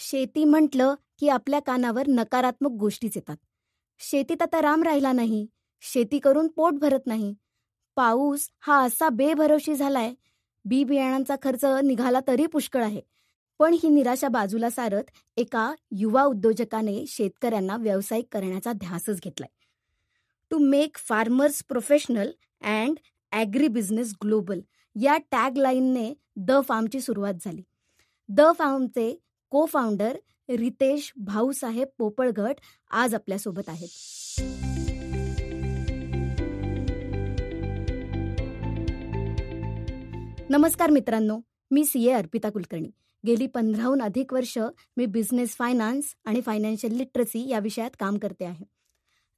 शेती म्हटलं की आपल्या कानावर नकारात्मक गोष्टीच येतात. शेतीत आता राम राहिला नाही, शेती करून पोट भरत नाही, पाऊस हा असा बेभरोशी झालाय, बी बियाणांचा खर्च निघाला तरी पुष्कळ आहे. पण ही निराशा बाजूला सारत एका युवा उद्योजकाने शेतकऱ्यांना व्यावसायिक करण्याचा ध्यासच घेतलाय. To make farmers professional and agri business global या टॅगलाईनने द फार्मची सुरुवात झाली. द फार्मचे को फाउंडर रितेश भाऊसाहेब पोपळघट आज आपल्यासोबत आहेत. नमस्कार मित्रांनो, मी CA अर्पिता कुलकर्णी. गेली 15हून अधिक वर्ष मी बिझनेस फायनान्स आणि फायनान्शियल लिटरसी या विषयात काम करते आहे.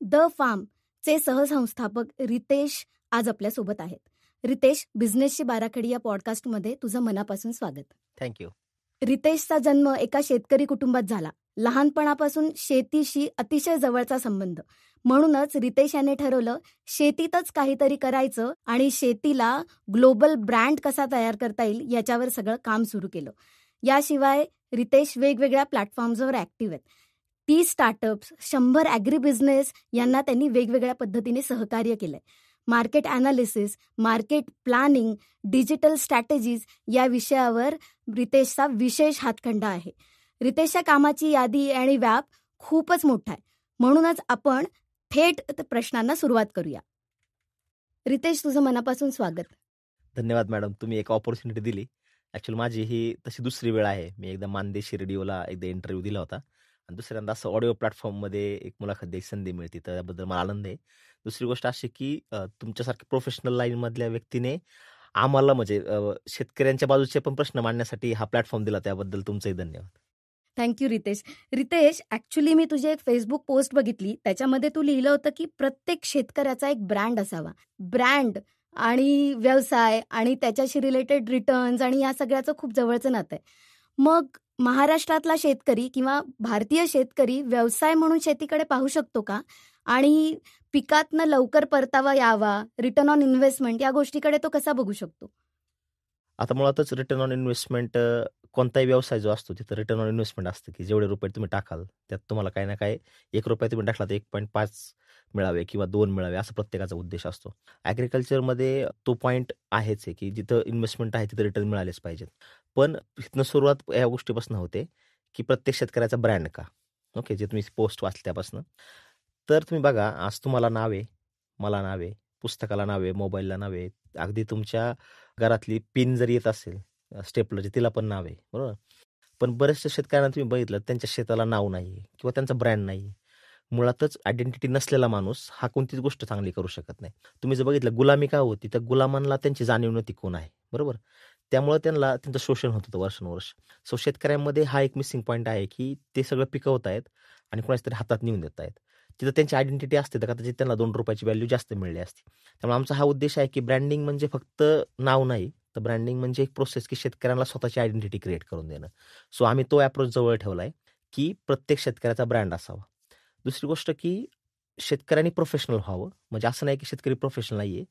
द फार्मचे सहसंस्थापक रितेश आज आपल्यासोबत आहेत. रितेश, बिझनेसची बाराखडी या पॉडकास्टमध्ये तुझं मनापासून स्वागत. थँक्यू. रितेशचा जन्म एका शेतकरी कुटुंबात झाला. लहानपणापासून शेतीशी अतिशय जवळचा संबंध. म्हणूनच रितेश याने ठरवलं शेतीतच काहीतरी करायचं आणि शेतीला ग्लोबल ब्रँड कसा तयार करता येईल याच्यावर सगळं काम सुरू केलं. याशिवाय रितेश वेगवेगळ्या प्लॅटफॉर्म्सवर ॲक्टिव्ह आहेत. 30 स्टार्टअप्स, 100 ॲग्री बिझनेस यांना त्यांनी वेगवेगळ्या पद्धतीने सहकार्य केलंय. Market analysis, market planning, digital strategies या विषयावर रितेशचा विशेष हातखंडा आहे. रितेशच्या कामाची यादी आणि व्याप खूपच मोठा आहे. म्हणूनच आपण थेट प्रश्नांना सुरुवात करूया. रितेश, तुझं मनापासून स्वागत. धन्यवाद मॅडम, तुम्ही एक ऑपॉर्च्युनिटी दिली. ॲक्च्युअली माझी ही तशी दुसरी वेळ आहे. मी एकदा मानदेशी रेडिओला एकदा इंटरव्ह्यू दिला होता आणि दुसऱ्यांदा असं ऑडिओ प्लॅटफॉर्ममध्ये एक मुलाखत द्यायची संधी मिळते, त्याबद्दल मला आनंद आहे. दुसरी गोष्ट अशी की तुमच्यासारख्या प्रोफेशनल लाईनमधल्या व्यक्तीने आम्हाला म्हणजे शेतकऱ्यांच्या बाजूचे पण प्रश्न मांडण्यासाठी हा प्लॅटफॉर्म दिला, त्याबद्दल तुमचंही धन्यवाद. थँक्यू रितेश. रितेश, ॲक्च्युली मी तुझी एक फेसबुक पोस्ट बघितली, त्याच्यामध्ये तू लिहिलं होतं की प्रत्येक शेतकऱ्याचा एक ब्रँड असावा. ब्रँड आणि व्यवसाय आणि त्याच्याशी रिलेटेड रिटर्न्स आणि या सगळ्याचं खूप जवळचं नातं आहे. मग महाराष्ट्रातला शेतकरी किंवा भारतीय शेतकरी व्यवसाय म्हणून शेतीकडे पाहू शकतो का? आणि पिकातनं लवकर परतावा यावा, रिटर्न ऑन इन्व्हेस्टमेंट या गोष्टीकडे तो कसा बघू शकतो? आता मुळातच रिटर्न ऑन इन्व्हेस्टमेंट, कोणताही व्यवसाय जो असतो तिथं रिटर्न ऑन इन्व्हेस्टमेंट असतं की जेवढे रुपये तुम्ही टाकाल त्यात तुम्हाला काही ना काही 1 रुपया तुम्ही टाकला तर 1.5 मिळावे किंवा 2 मिळावे, असा प्रत्येकाचा उद्देश असतो. ॲग्रिकल्चरमध्ये तो पॉईंट आहेच आहे की जिथं इन्व्हेस्टमेंट आहे तिथं रिटर्न मिळालेच पाहिजेत. पण इथनं सुरुवात या गोष्टीपासून होते की प्रत्येक शेतकऱ्याचा ब्रँड का. ओके, जे तुम्ही पोस्ट वाचली त्यापासून. तर तुम्ही बघा, आज तुम्हाला नाव आहे, मला नाव आहे, पुस्तकाला नाव आहे, मोबाईलला नाव आहे, अगदी तुमच्या घरातली पिन जरी येत असेल स्टेपलरची तिला पण नाव आहे, बरोबर. पण बऱ्याचशा शेतकऱ्यांना तुम्ही बघितलं त्यांच्या शेताला नाव नाही आहे किंवा त्यांचा ब्रँड नाही आहे. मुळातच आयडेंटिटी नसलेला माणूस हा कोणतीच गोष्ट चांगली करू शकत नाही. तुम्ही जर बघितलं गुलामी का होती, तर गुलामांना त्यांची जाणीव नव्हती कोण आहे, बरोबर. त्यामुळे त्यांना त्यांचं शोषण होत होतं वर्षानुवर्ष. सो शेतकऱ्यांमध्ये हा एक मिसिंग पॉईंट आहे की ते सगळं पिकवत आहेत आणि कोणाच तरी हातात नेऊन देत आहेत. तिथं त्यांची आयडेंटिटी असते तर कदाचित त्यांना 2 रुपयाची व्हॅल्यू जास्त मिळली असते. त्यामुळे आमचा हा उद्देश आहे की ब्रँडिंग म्हणजे फक्त नाव नाही, तर ब्रँडिंग म्हणजे एक प्रोसेस की शेतकऱ्यांना स्वतःची आयडेंटिटी क्रिएट करून देणं. सो आम्ही तो अप्रोच जवळ ठेवला आहे की प्रत्येक शेतकऱ्याचा ब्रँड असावा. दुसरी गोष्ट की शेतकऱ्यांनी प्रोफेशनल व्हावं. म्हणजे असं नाही की शेतकरी प्रोफेशनल नाही आहे,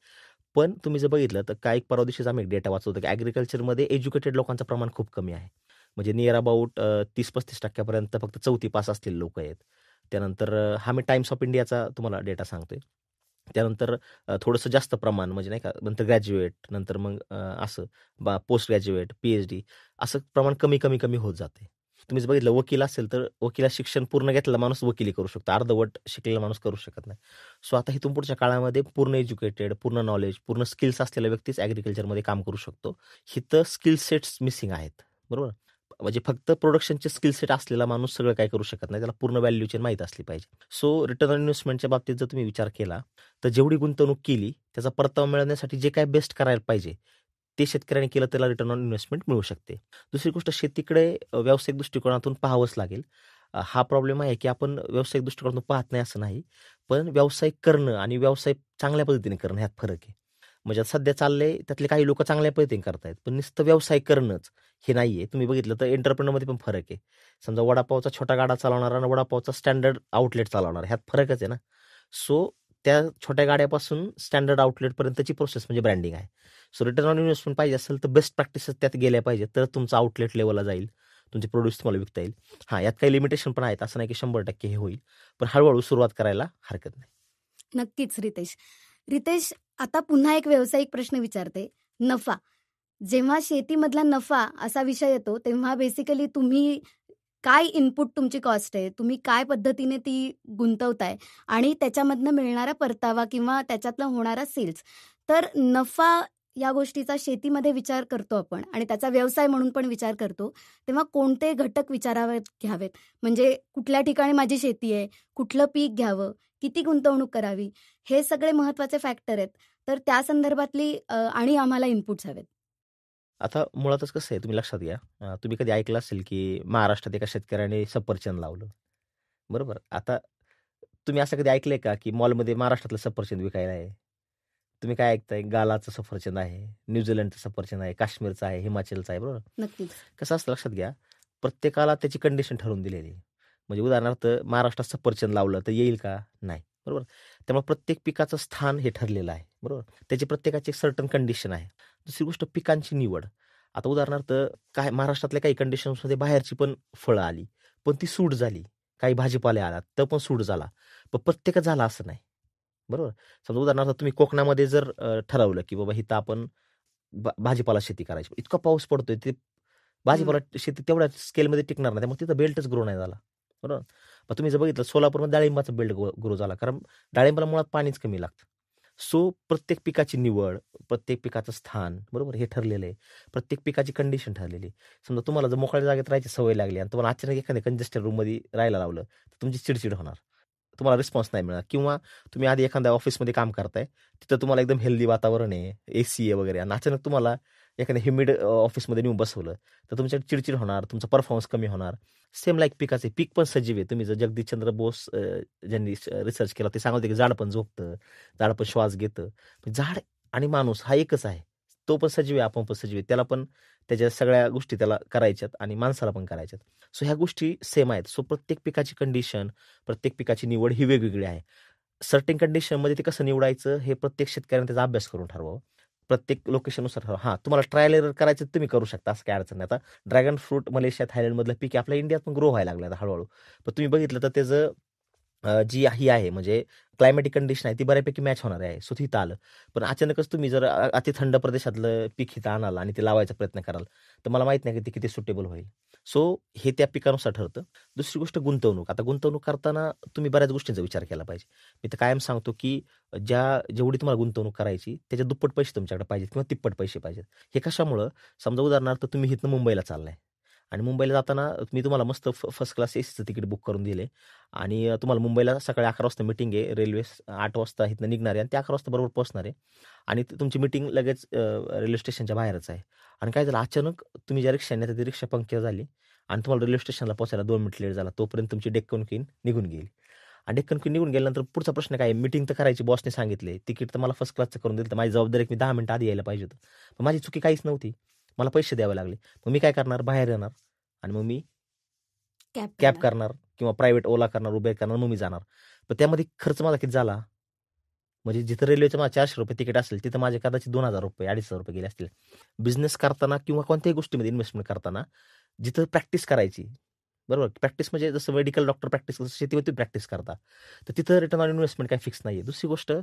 पण तुम्ही जर बघितलं तर काही परवा दिवशीच आम्ही एक डेटा वाचवतो होतो की ॲग्रिकल्चरमध्ये एज्युकेटेड लोकांचं प्रमाण खूप कमी आहे. म्हणजे नियर अबाउट 30-35% फक्त 4थी पास असलेले लोक आहेत. त्यानंतर हा मी टाइम्स ऑफ इंडियाचा तुम्हाला डेटा सांगतोय. त्यानंतर थोडंसं जास्त प्रमाण म्हणजे नाही का, नंतर ग्रॅज्युएट, नंतर मग असं पोस्ट ग्रॅज्युएट, PhD असं प्रमाण कमी कमी कमी होत जाते. तुम्ही जर बघितलं वकील असेल तर वकिला शिक्षण पूर्ण घेतलेला माणूस वकिली करू शकतो, अर्धवट शिकलेला माणूस करू शकत नाही. सो आता इथून पुढच्या काळामध्ये पूर्ण एज्युकेटेड, पूर्ण नॉलेज, पूर्ण स्किल्स असलेला व्यक्तीच ॲग्रिकल्चरमध्ये काम करू शकतो. हिथं स्किल सेट्स मिसिंग आहेत, बरोबर. म्हणजे फक्त प्रोडक्शनचे स्किल सेट असलेला माणूस सगळं काय करू शकत नाही, त्याला पूर्ण व्हॅल्यू चेन माहीत असली पाहिजे. सो रिटर्न ऑन इन्व्हेस्टमेंटच्या बाबतीत जर तुम्ही विचार केला तर जेवढी गुंतवणूक केली त्याचा परतावा मिळवण्यासाठी जे काय बेस्ट करायला पाहिजे ते शेतकऱ्यांनी केलं त्याला रिटर्न ऑन इन्व्हेस्टमेंट मिळू शकते. दुसरी गोष्ट, शेतीकडे व्यावसायिक दृष्टिकोनातून पाहावंच लागेल. हा प्रॉब्लेम आहे की आपण व्यावसायिक दृष्टिकोनातून पाहत नाही असं नाही, पण व्यावसायिक करणं आणि व्यवसाय चांगल्या पद्धतीने करणं ह्यात फरक आहे. म्हणजे सध्या चाललंय त्यातले काही लोक चांगल्या पद्धतीने करतायत, पण नुसतं व्यवसाय करणंच हे नाहीये. तुम्ही बघितलं तर एंटरप्रेनरमध्ये पण फरक आहे. समजा वडापावचा छोटा गाडा चालवणारा आणि वडापावचा स्टँडर्ड आउटलेट चालवणारा ह्यात फरकच आहे ना. सो त्या छोट्या गाड्यापासून स्टँडर्ड आउटलेटपर्यंतची प्रोसेस म्हणजे ब्रँडिंग आहे. सो रिटर्न ऑन इन्व्हेस्टमेंट पाहिजे असेल तर बेस्ट प्रॅक्टिसेस त्यात गेल्या पाहिजेत, तर तुमचं आउटलेट लेवलला जाईल, तुमचे प्रोड्यूस तुम्हाला विकता येईल. हां, यात काही लिमिटेशन पण आहेत. असं नाही की 100% हे होईल. पण हळू सुरुवात करायला हरकत नाही. नक्कीच रितेश. रितेश, आता पुन्हा एक व्यावसायिक प्रश्न विचारते. नफा. जेव्हा शेतीमधला नफा असा विषय येतो, तेव्हा बेसिकली तुम्ही काय इनपुट तुमची कॉस्ट आहे, तुम्ही काय पद्धतीने ती गुंतवताय आणि त्याच्यामधनं मिळणारा परतावा किंवा त्याच्यातला होणारा सेल्स. तर नफा या गोष्टीचा शेतीमध्ये विचार करतो आपण आणि त्याचा व्यवसाय म्हणून पण विचार करतो, तेव्हा कोणते घटक विचारात घ्यावेत? म्हणजे कुठल्या ठिकाणी माझी शेती आहे, कुठलं पीक घ्यावं, किती गुंतवणूक करावी, हे सगळे महत्त्वाचे फॅक्टर आहेत. तर त्या संदर्भातली आणि आम्हाला इनपुट्स हवेत. आता मुळातच कसं आहे, तुम्ही लक्षात घ्या, तुम्ही कधी ऐकलं असेल की महाराष्ट्रात एका शेतकऱ्याने सफरचंद लावलं. बरोबर. आता तुम्ही असं कधी ऐकलंय का की मॉलमध्ये महाराष्ट्रातलं सफरचंद विकायला आहे? तुम्ही काय ऐकताय? गालाचं सफरचंद आहे, न्यूझीलंडचं सफरचंद आहे, काश्मीरचं आहे, हिमाचलचं आहे. बरोबर. नक्कीच. कसं असतं लक्षात घ्या, प्रत्येकाला त्याची कंडिशन ठरवून दिलेली आहे. म्हणजे उदाहरणार्थ महाराष्ट्रात सफरचंद लावलं तर येईल का? नाही. बरोबर. त्यामुळे प्रत्येक पिकाचं स्थान हे ठरलेलं आहे. बरोबर. त्याची प्रत्येकाची एक सर्टन कंडिशन आहे. दुसरी गोष्ट पिकांची निवड. आता उदाहरणार्थ काय महाराष्ट्रातल्या काही कंडिशन्समध्ये बाहेरची पण फळं आली, पण ती सूट झाली. काही भाजीपाले आला तर पण सूट झाला. पण प्रत्येकच झाला असं नाही. बरोबर. समजा उदाहरणार्थ तुम्ही कोकणामध्ये जर ठरवलं की बाबा इथं आपण भाजीपाला शेती करायची. इतका पाऊस पडतोय ते हं. भाजीपाला शेती तेवढ्या स्केलमध्ये टिकणार नाही. त्यामुळे तिथं बेल्टच ग्रो नाही झाला. बरोबर. मग तुम्ही जर बघितलं सोलापूरमध्ये डाळिंबाचा बेल्ट ग्रो झाला. कारण डाळिंबाला मुळात पाणीच कमी लागतं. सो प्रत्येक पिकाची निवड, प्रत्येक पिकाचं स्थान, बरोबर, हे ठरलेलं आहे. प्रत्येक पिकाची कंडिशन ठरलेली आहे. समजा तुम्हाला जर मोकळ्या जागेत राहायची सवय लागली आणि तुम्हाला अचानक एखाद्या कंजेस्टेड रूममध्ये राहायला लावलं, तर तुमची चिडचिड होणार. तुम्हाला रिस्पॉन्स नाही मिळणार. किंवा तुम्ही आधी एखाद्या ऑफिसमध्ये काम करताय, तिथं तुम्हाला एकदम हेल्दी वातावरण आहे, एसी आहे वगैरे, आणि अचानक तुम्हाला एखाद्या ह्युमिड ऑफिसमध्ये नेऊन बसवलं, तर तुमच्या चिडचिड होणार, तुमचा परफॉर्मन्स कमी होणार. सेम लाईक पिकाचे पीक पण सजीव आहे. तुम्ही जर जगदीशचंद्र बोस ज्यांनी रिसर्च केला ते सांगत होते की झाड पण झोपतं, झाड पण श्वास घेतं. पण झाड आणि माणूस हा एकच आहे. तो पण सजीव आहे, आपण पण सजीव आहे. त्याला पण त्याच्या सगळ्या गोष्टी त्याला करायच्यात आणि माणसाला पण करायच्यात. सो ह्या गोष्टी सेम आहेत. सो प्रत्येक पिकाची कंडिशन, प्रत्येक पिकाची निवड ही वेगवेगळी आहे. सर्टेन कंडिशनमध्ये ते कसं निवडायचं हे प्रत्येक शेतकऱ्याने त्याचा अभ्यास करून ठरवावं. प्रत्येक लोकेशननुसार ठरवा. हां, तुम्हाला ट्रायल एरर करायचं तुम्ही करू शकता, असं काही अडचण नाही. आता ड्रॅगन फ्रूट मलेशिया, थायलंडमधलं पीक आहे, आपल्या इंडियात पण ग्रो व्हायला लागलं आता हळूहळू. पण तुम्ही बघितलं तर त्याचं जी ही आहे म्हणजे क्लायमॅटिक कंडिशन आहे ती बऱ्यापैकी मॅच होणार आहे. सो तिथं आलं. पण अचानकच तुम्ही जर अति थंड प्रदेशातलं पीक इथं आणाल आणि ते लावायचा प्रयत्न कराल, तर मला माहित नाही की ते किती सुटेबल होईल. सो हे त्या पिकानुसार ठरतं. दुसरी गोष्ट गुंतवणूक. आता गुंतवणूक करताना तुम्ही बऱ्याच गोष्टींचा विचार केला पाहिजे. मी तर कायम सांगतो की जेवढी तुम्हाला गुंतवणूक करायची त्याच्या दुप्पट पैसे तुमच्याकडे पाहिजेत किंवा तिप्पट पैसे पाहिजेत. हे कशामुळं? समजा उदाहरणार्थ तुम्ही इथनं मुंबईला चाललाय आणि मुंबईला जाताना मी तुम्हाला मस्त फर्स्ट क्लास एसीचं तिकीट बुक करून दिले आणि तुम्हाला मुंबईला सकाळी 11 वाजता मीटिंग आहे. रेल्वे 8 वाजता इथनं निघणार आहे आणि ते 11 वाजता बरोबर पोहोचणार आहे आणि तुमची मीटिंग लगेच रेल्वे स्टेशनच्या बाहेरच आहे. आणि काय झालं, अचानक तुम्ही ज्या रिक्षाने ती रिक्षा पंक्चर झाली आणि तुम्हाला रेल्वे स्टेशनला पोहोचायला 2 मिनिट लेट झाला. तोपर्यंत तुमची डेक्कन क्वीन निघून गेली. आणि डेक्कन क्वीन निघून गेल्यानंतर पुढचा प्रश्न काय? मीटिंग तर करायची, बॉसने सांगितले, तिकीट तर मला फर्स्ट क्लासचं करून दिलं, तर माझी जबाबदारी आहे की मी 10 मिनिटं आधी यायला पाहिजे होतं. पण माझी चुकी काहीच नव्हती. मला पैसे द्यावे लागले. मग मी काय करणार? बाहेर येणार आणि मग मी कॅब कॅब करणार. करणार किंवा प्रायव्हेट ओला करणार, उबेर करणार, मग मी जाणार. पण त्यामध्ये खर्च माझा किती झाला? म्हणजे जिथं रेल्वेचं मला ₹400 तिकीट असेल, तिथं माझे कदाचित ₹2,000 ₹2,500 गेले असतील. बिझनेस करताना किंवा कोणत्याही गोष्टीमध्ये इन्व्हेस्टमेंट करताना जिथं प्रॅक्टिस करायची, बरोबर? प्रॅक्टिस म्हणजे जसं मेडिकल डॉक्टर प्रॅक्टिस करतो, शेतीमध्ये प्रॅक्टिस करता. तर तिथं रिटर्न ऑन इन्व्हेस्टमेंट काही फिक्स नाहीये. दुसरी गोष्ट,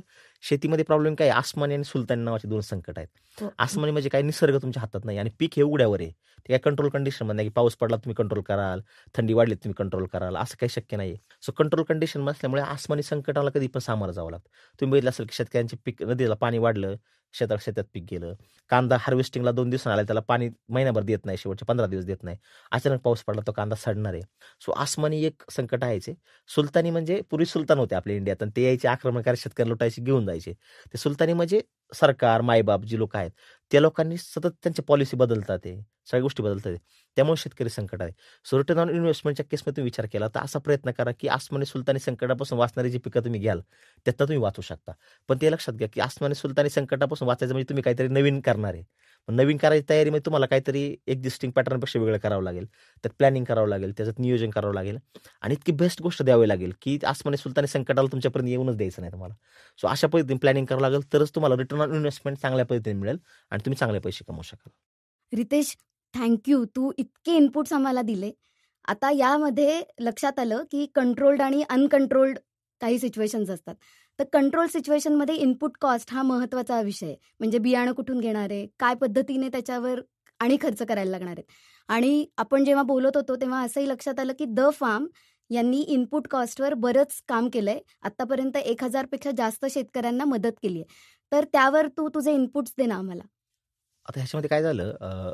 शेतीमध्ये प्रॉब्लेम काय आहे? आसमानी आणि सुलतानी नावाचे 2 संकट आहेत. हो. आसमानी म्हणजे काय? निसर्ग तुमच्या हातात नाही आणि पीक हे उघड्यावर आहे. ते काय कंट्रोल कंडिशनमध्ये नाही की पाऊस पडला तुम्ही कंट्रोल कराल, थंडी वाढली तुम्ही कंट्रोल कराल, असं काही शक्य नाहीये. सो कंट्रोल कंडिशन नसल्यामुळे आसमानी संकटाला कधी पण सामोरं जावं लागतं. तुम्ही बघितलं असेल की शेतकऱ्यांचे पीक, नदीला पाणी वाढलं, शेतात पीक गेलं. कांदा हार्वेस्टिंगला 2 दिवसांनी आला, त्याला पाणी महिनाभर देत नाही, शेवटचे 15 दिवस देत नाही. अचानक पाऊस पडला, तो कांदा सडणार आहे. सो आसमानी एक संकट आहेच आहे. सुलतानी म्हणजे पूर्वी सुलतान होते आपल्या इंडियात आणि ते यायचे आक्रमणकारी शेतकरी लुटायचे, घेऊन जायचे. ते सुलतानी म्हणजे सरकार, मायबाप जी लोक आहेत, त्या लोकांनी सतत त्यांच्या पॉलिसी बदलतात, ते सगळ्या गोष्टी बदलतात आहे. त्यामुळे शेतकरी संकट आहे. सो रिटर्न ऑन इन्व्हेस्टमेंटच्या केसमध्ये तुम्ही विचार केला तर असा प्रयत्न करा की आसमानी सुलतानी संकटापासून वाचणारी जी पिकं तुम्ही घ्याल त्यातनं तुम्ही वाचू शकता. पण ते लक्षात घ्या की आसमानी सुलतानी संकटापासून वाचायचं म्हणजे तुम्ही काहीतरी नवीन करणार आहे. मग नवीन करायची तयारीमध्ये तुम्हाला काहीतरी एक्झिस्टिंग पॅटर्नपेक्षा वेगळं करावं लागेल. त्यात प्लॅनिंग करावं लागेल, त्याच्यात नियोजन करावं लागेल आणि इतकी बेस्ट गोष्ट द्यावी लागेल की आसमानी सुलतानी संकटाला तुमच्यापर्यंत येऊनच द्यायचं नाही तुम्हाला. सो अशा पद्धतीने प्लॅनिंग करावं लागेल, तरच तुम्हाला रिटर्न ऑन इन्व्हेस्टमेंट चांगल्या पद्धतीने मिळेल आणि तुम्ही चांगले पैसे कमवू शकाल. रितेश, थँक्यू. तू इतके इनपुट्स आम्हाला दिले. आता यामध्ये लक्षात आलं, की कंट्रोल्ड आणि अनकंट्रोल्ड काही सिच्युएशन्स असतात. तर कंट्रोल सिच्युएशनमध्ये इनपुट कॉस्ट हा महत्त्वाचा विषय आहे. म्हणजे बियाणं कुठून घेणार आहे, काय पद्धतीने त्याच्यावर आणि खर्च करायला लागणार आहेत. आणि आपण जेव्हा बोलत होतो तेव्हा असंही लक्षात आलं, की द फार्म यांनी इनपुट कॉस्टवर बरंच काम केलंय. आत्तापर्यंत 1000 पेक्षा जास्त शेतकऱ्यांना मदत केली आहे. तर त्यावर तू तुझे इनपुट्स दे ना आम्हाला. आता ह्याच्यामध्ये काय झालं,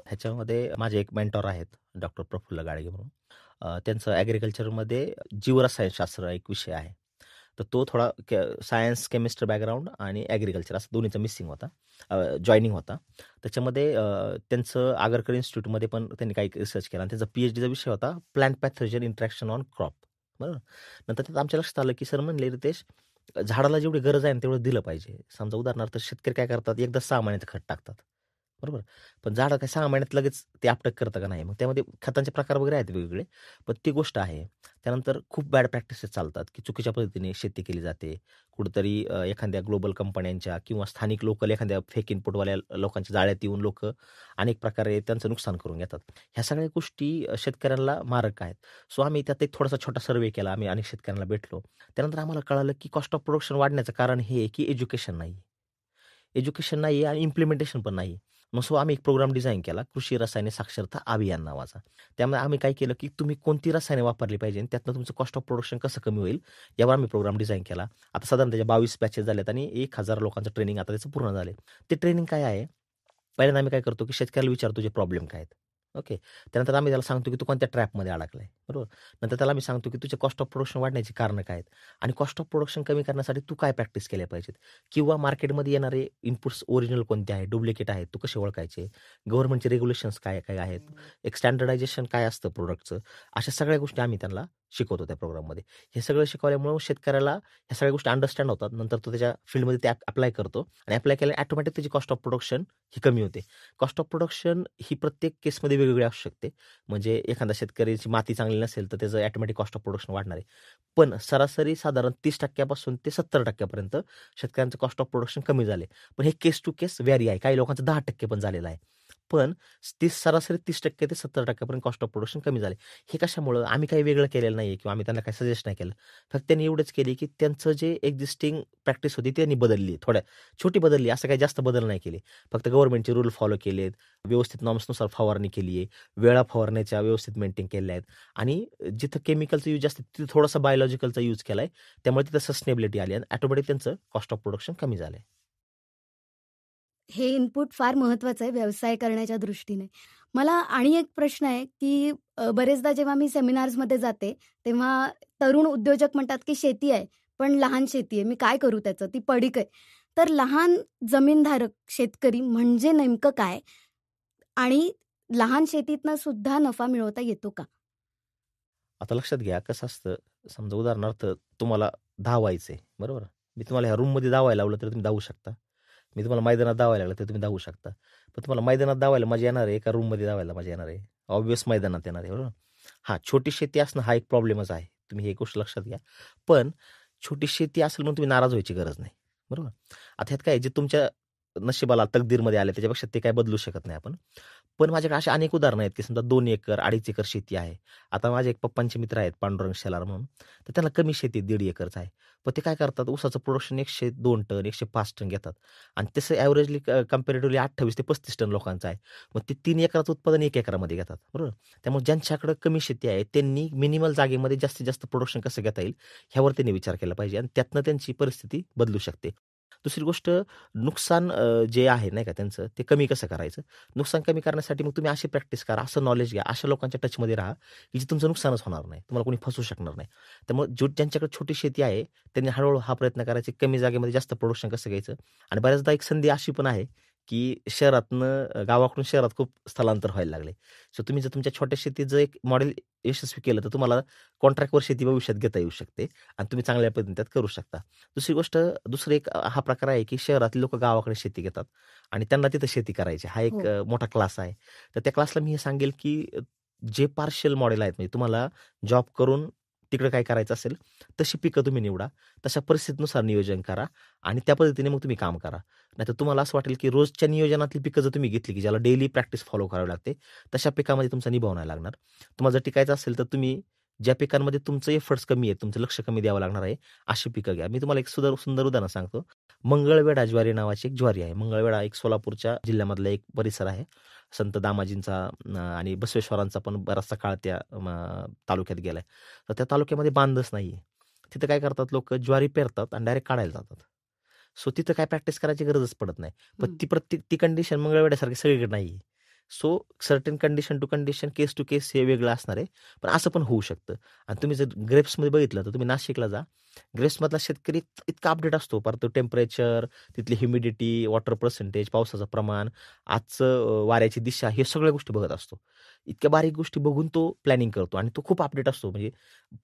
ह्याच्यामध्ये माझे एक मेंटॉर आहेत, डॉक्टर प्रफुल्ल गाडगे म्हणून. त्यांचं ॲग्रिकल्चरमध्ये जीवरसायनशास्त्र एक विषय आहे. तर तो थोडा सायन्स, केमिस्ट्री बॅकग्राऊंड आणि ॲग्रिकल्चर असं दोन्हीचा मिसिंग होता, जॉइनिंग होता. त्याच्यामध्ये त्यांचं आगरकर इन्स्टिट्यूटमध्ये पण त्यांनी काही रिसर्च केला आणि त्यांचा PhDचा विषय होता plant pathogen interaction on crop. बरोबर. नंतर त्यात आमच्या लक्षात आलं, की सर म्हणले, रितेश, झाडाला जेवढी गरज आहे ना तेवढं दिलं पाहिजे. समजा उदाहरणार्थ शेतकरी काय करतात, एकदा 6 महिन्याचं खत टाकतात. बरोबर. पण झाडं काय 6 महिन्यात लगेच ते आपटक करतं का नाही. मग त्यामध्ये खतांचे प्रकार वगैरे आहेत वेगवेगळे. पण ती गोष्ट आहे. त्यानंतर खूप बॅड प्रॅक्टिसेस चालतात, की चुकीच्या पद्धतीने शेती केली जाते. कुठेतरी एखाद्या ग्लोबल कंपन्यांच्या किंवा स्थानिक लोकल एखाद्या फेक इनपुटवाल्या लोकांच्या जाळ्यात येऊन लोकं अनेक प्रकारे त्यांचं नुकसान करून घेतात. ह्या सगळ्या गोष्टी शेतकऱ्यांना मारक आहेत. सो आम्ही त्यात एक थोडासा छोटा सर्व्हे केला. आम्ही अनेक शेतकऱ्यांना भेटलो. त्यानंतर आम्हाला कळालं, की कॉस्ट ऑफ प्रोडक्शन वाढण्याचं कारण हे आहे, की एज्युकेशन नाही. एज्युकेशन नाही आणि इम्प्लिमेंटेशन पण नाही. मग सो आम्ही एक प्रोग्राम डिझाइन केला, कृषी रसायने साक्षरता अभियान नावाचा. त्यामुळे आम्ही काय केलं, की तुम्ही कोणती रसायने वापरली पाहिजे आणि त्यातनं तुमचं कॉस्ट ऑफ प्रोडक्शन कसं कमी होईल, यावर आम्ही प्रोग्राम डिझाइन केला. आता साधारण त्याच्या 22 बॅचेस झाल्यात आणि 1000 लोकांचं ट्रेनिंग आता त्याचं पूर्ण झाले. ते ट्रेनिंग काय आहे, पहिल्यांदा आम्ही काय करतो, की शेतकऱ्याला विचारतो तुझे प्रॉब्लेम काय आहेत. ओके. त्यानंतर आम्ही त्याला सांगतो, की तू कोणत्या ट्रॅपमध्ये अडकलाय. बरोबर. नंतर त्याला आम्ही सांगतो, की तुझे कॉस्ट ऑफ प्रोडक्शन वाढण्याची कारणं काय आहेत आणि कॉस्ट ऑफ प्रोडक्शन कमी करण्यासाठी तू काय प्रॅक्टिस केल्या पाहिजेत किंवा मार्केटमध्ये येणारे इनपुट्स ओरिजिनल कोणते आहेत, डुप्लिकेट आहेत, तू कसे ओळखायचे, गव्हर्नमेंटचे रेग्युलेशन्स काय काय आहेत, एक स्टँडर्डायझेशन काय असतं प्रोडक्टचं. अशा सगळ्या गोष्टी आम्ही त्यांना शिकवतो त्या प्रोग्राममध्ये. हे सगळं शिकवल्यामुळं शेतकऱ्याला ह्या सगळ्या गोष्टी अंडरस्टँड होतात. नंतर तो त्याच्या फील्डमध्ये ते अप्लाय करतो आणि अप्लाय केल्याने ऑटोमॅटिक त्याची कॉस्ट ऑफ प्रोडक्शन ही कमी होते. कॉस्ट ऑफ प्रोडक्शन ही प्रत्येक केसमध्ये वेगवेगळी असू शकते. म्हणजे एखादा शेतकऱ्याची माती चांगली नसेल तर त्याचं ऑटोमॅटिक कॉस्ट ऑफ प्रोडक्शन वाढणार आहे. पण सरासरी साधारण 30% पासून ते 70% पर्यंत शेतकऱ्यांचं कॉस्ट ऑफ प्रोडक्शन कमी झाले. पण हे केस टू केस व्हॅरी आहे. काही लोकांचं 10% पण झालेलं आहे. पण सरासरी 30% ते 70% पर्यंत कॉस्ट ऑफ प्रोडक्शन कमी झाले. हे कशामुळं? आम्ही काही वेगळं केलेलं नाहीये किंवा आम्ही त्यांना काही सजेस्ट नाही केलं. फक्त त्यांनी एवढंच केले, की त्यांचं जे एक्झिस्टिंग प्रॅक्टिस होती त्यांनी बदलली. छोटी बदलली, असं काही जास्त बदल नाही केले. फक्त गव्हर्नमेंटचे रूल फॉलो केलेत, व्यवस्थित नॉर्म्सनुसार फवारणी केली आहे, वेळा फवारण्याच्या व्यवस्थित मेंटेन केल्या आहेत आणि जिथं केमिकलचा यूज असते तिथं थोडासा बायोलॉजिकलचा यूज केलाय. त्यामुळे तिथं सस्टेनेबिलिटी आली आणि ऑटोमॅटिक त्यांचं कॉस्ट ऑफ प्रोडक्शन कमी झालंय. हे इनपुट फार महत्त्वाचं आहे व्यवसाय करण्याच्या दृष्टीने. मला आणि एक प्रश्न आहे, की बरेचदा जेव्हा मी सेमिनार्समध्ये जाते, तेव्हा तरुण उद्योजक म्हणतात, की शेती आहे, पण लहान शेती आहे. मी काय करू त्याचं? ती पडीक आहे. तर लहान जमीनधारक शेतकरी म्हणजे नेमकं काय? आणि लहान शेतीतनं सुद्धा नफा मिळवता येतो का? आता लक्षात घ्या कसं असतं, समजा उदाहरणार्थ तुम्हाला धावायचंय, बरोबर. मी तुम्हाला ह्या रूममध्ये धावायला लावलं तर तुम्ही धावू शकता. मी तुम्हाला मैदानात धावायला लागलं तर तुम्ही धावू शकता. पण तुम्हाला मैदानात धावायला मजा येणार आहे का रूममध्ये धावायला मजा येणार आहे? ऑब्व्हियस मैदानात येणार आहे, बरोबर. हां, छोटी शेती असणं हा एक प्रॉब्लेमच आहे. तुम्ही ही गोष्ट लक्षात घ्या. पण छोटी शेती असेल म्हणून तुम्ही नाराज व्हायची गरज नाही, बरोबर. आता ह्यात काय आहे, जे तुमच्या नशिबाला, तकदीरमध्ये आले त्याच्यापेक्षा ते काय बदलू शकत नाही आपण. पण माझ्याकडे अशी अनेक उदाहरणं आहेत, की समजा 2 एकर, 2.5 एकर शेती आहे. आता माझे एक पप्पांचे मित्र आहेत पांडुरंग शेलार म्हणून. तर त्यांना कमी शेती आहे, 1.5 एकरच आहे. पण ते काय करतात, ऊसाचं प्रोडक्शन 102 टन, 105 टन घेतात आणि तसं ॲव्हरेजली कंपॅरेटिव्हली 28 ते 35 टन लोकांचं आहे. मग ते 3 एकराचं उत्पादन 1 एकरामध्ये घेतात, बरोबर. त्यामुळे ज्यांच्याकडे कमी शेती आहे त्यांनी मिनिमल जागेमध्ये जास्तीत जास्त प्रोडक्शन कसं घेता येईल ह्यावर त्यांनी विचार केला पाहिजे आणि त्यातनं त्यांची परिस्थिती बदलू शकते. दुसरी गोष्ट, नुकसान जे आहे नाही का त्यांचं, ते कमी कसं करायचं? नुकसान कमी करण्यासाठी मग तुम्ही अशी प्रॅक्टिस करा, असं नॉलेज घ्या, अशा लोकांच्या टचमध्ये राहा, की जे तुमचं नुकसानच होणार नाही. तुम्हाला कोणी फसवू शकणार नाही. त्यामुळे ज्यांच्याकडे छोटी शेती आहे, त्यांनी हळूहळू हा प्रयत्न करायचा, कमी जागेमध्ये जास्त प्रोडक्शन कसं घ्यायचं. आणि बऱ्याचदा एक संधी अशी पण आहे, की गावाकडून शहरात खूप स्थलांतर व्हायला लागले. सो तुम्ही जर तुमच्या छोट्या शेतीत जर एक मॉडेल यशस्वी केलं, तर तुम्हाला कॉन्ट्रॅक्टवर शेती भविष्यात घेता येऊ शकते आणि तुम्ही चांगल्या पद्धतीने त्यात करू शकता. दुसरी गोष्ट, दुसरं एक हा प्रकार आहे, की शहरातली लोकं गावाकडे शेती घेतात आणि त्यांना तिथं शेती करायची. हा एक हो. मोठा क्लास आहे. तर त्या क्लासला मी हे सांगेल, की जे पार्शियल मॉडेल आहेत, म्हणजे तुम्हाला जॉब करून तिकडे काय करायचं असेल तशी पिकं तुम्ही निवडा, तशा परिस्थितीनुसार नियोजन करा आणि त्या पद्धतीने मग तुम्ही काम करा. नाहीतर तुम्हाला असं वाटेल की रोजच्या नियोजनातली पिकं जर तुम्ही घेतली की ज्याला डेली प्रॅक्टिस फॉलो करावी लागते, तशा पिकामध्ये तुमचा निभाव नाही लागणार. तुम्हाला जर टिकायचं असेल तर तुम्ही ज्या पिकांमध्ये तुमचं एफर्ट्स कमी आहेत, तुमचं लक्ष कमी द्यावं लागणार आहे, अशी पिकं घ्या. मी तुम्हाला एक सुंदर उदाहरण सांगतो. मंगळवेढा ज्वारी नावाची एक ज्वारी आहे. मंगळवेढा एक सोलापूरच्या जिल्ह्यामधला एक परिसर आहे. संत दामाजींचा आणि बसवेश्वरांचा पण बराचसा काळ त्या तालुक्यात गेलाय. तर त्या तालुक्यामध्ये बांधच नाहीये. तिथं काय करतात लोकं, ज्वारी पेरतात आणि डायरेक्ट काढायला जातात. सो तिथं काय प्रॅक्टिस करायची गरजच पडत नाही. पण हं. ती कंडिशन मंगळवेढ्यासारखी सगळीकडे नाहीये. So certain condition to condition, case to case हे वेगळं असणार आहे. पण असं पण होऊ शकतं. आणि तुम्ही जर ग्रेप्समध्ये बघितलं तर तुम्ही नाशिकला जा. ग्रेप्समधला शेतकरी इतका अपडेट असतो. परत टेम्परेचर, तिथली ह्युमिडिटी, वॉटर पर्सेंटेज, पावसाचं प्रमाण, आजचं वाऱ्याची दिशा, हे सगळ्या गोष्टी बघत असतो. इतक्या बारीक गोष्टी बघून तो प्लॅनिंग करतो आणि तो खूप अपडेट असतो. म्हणजे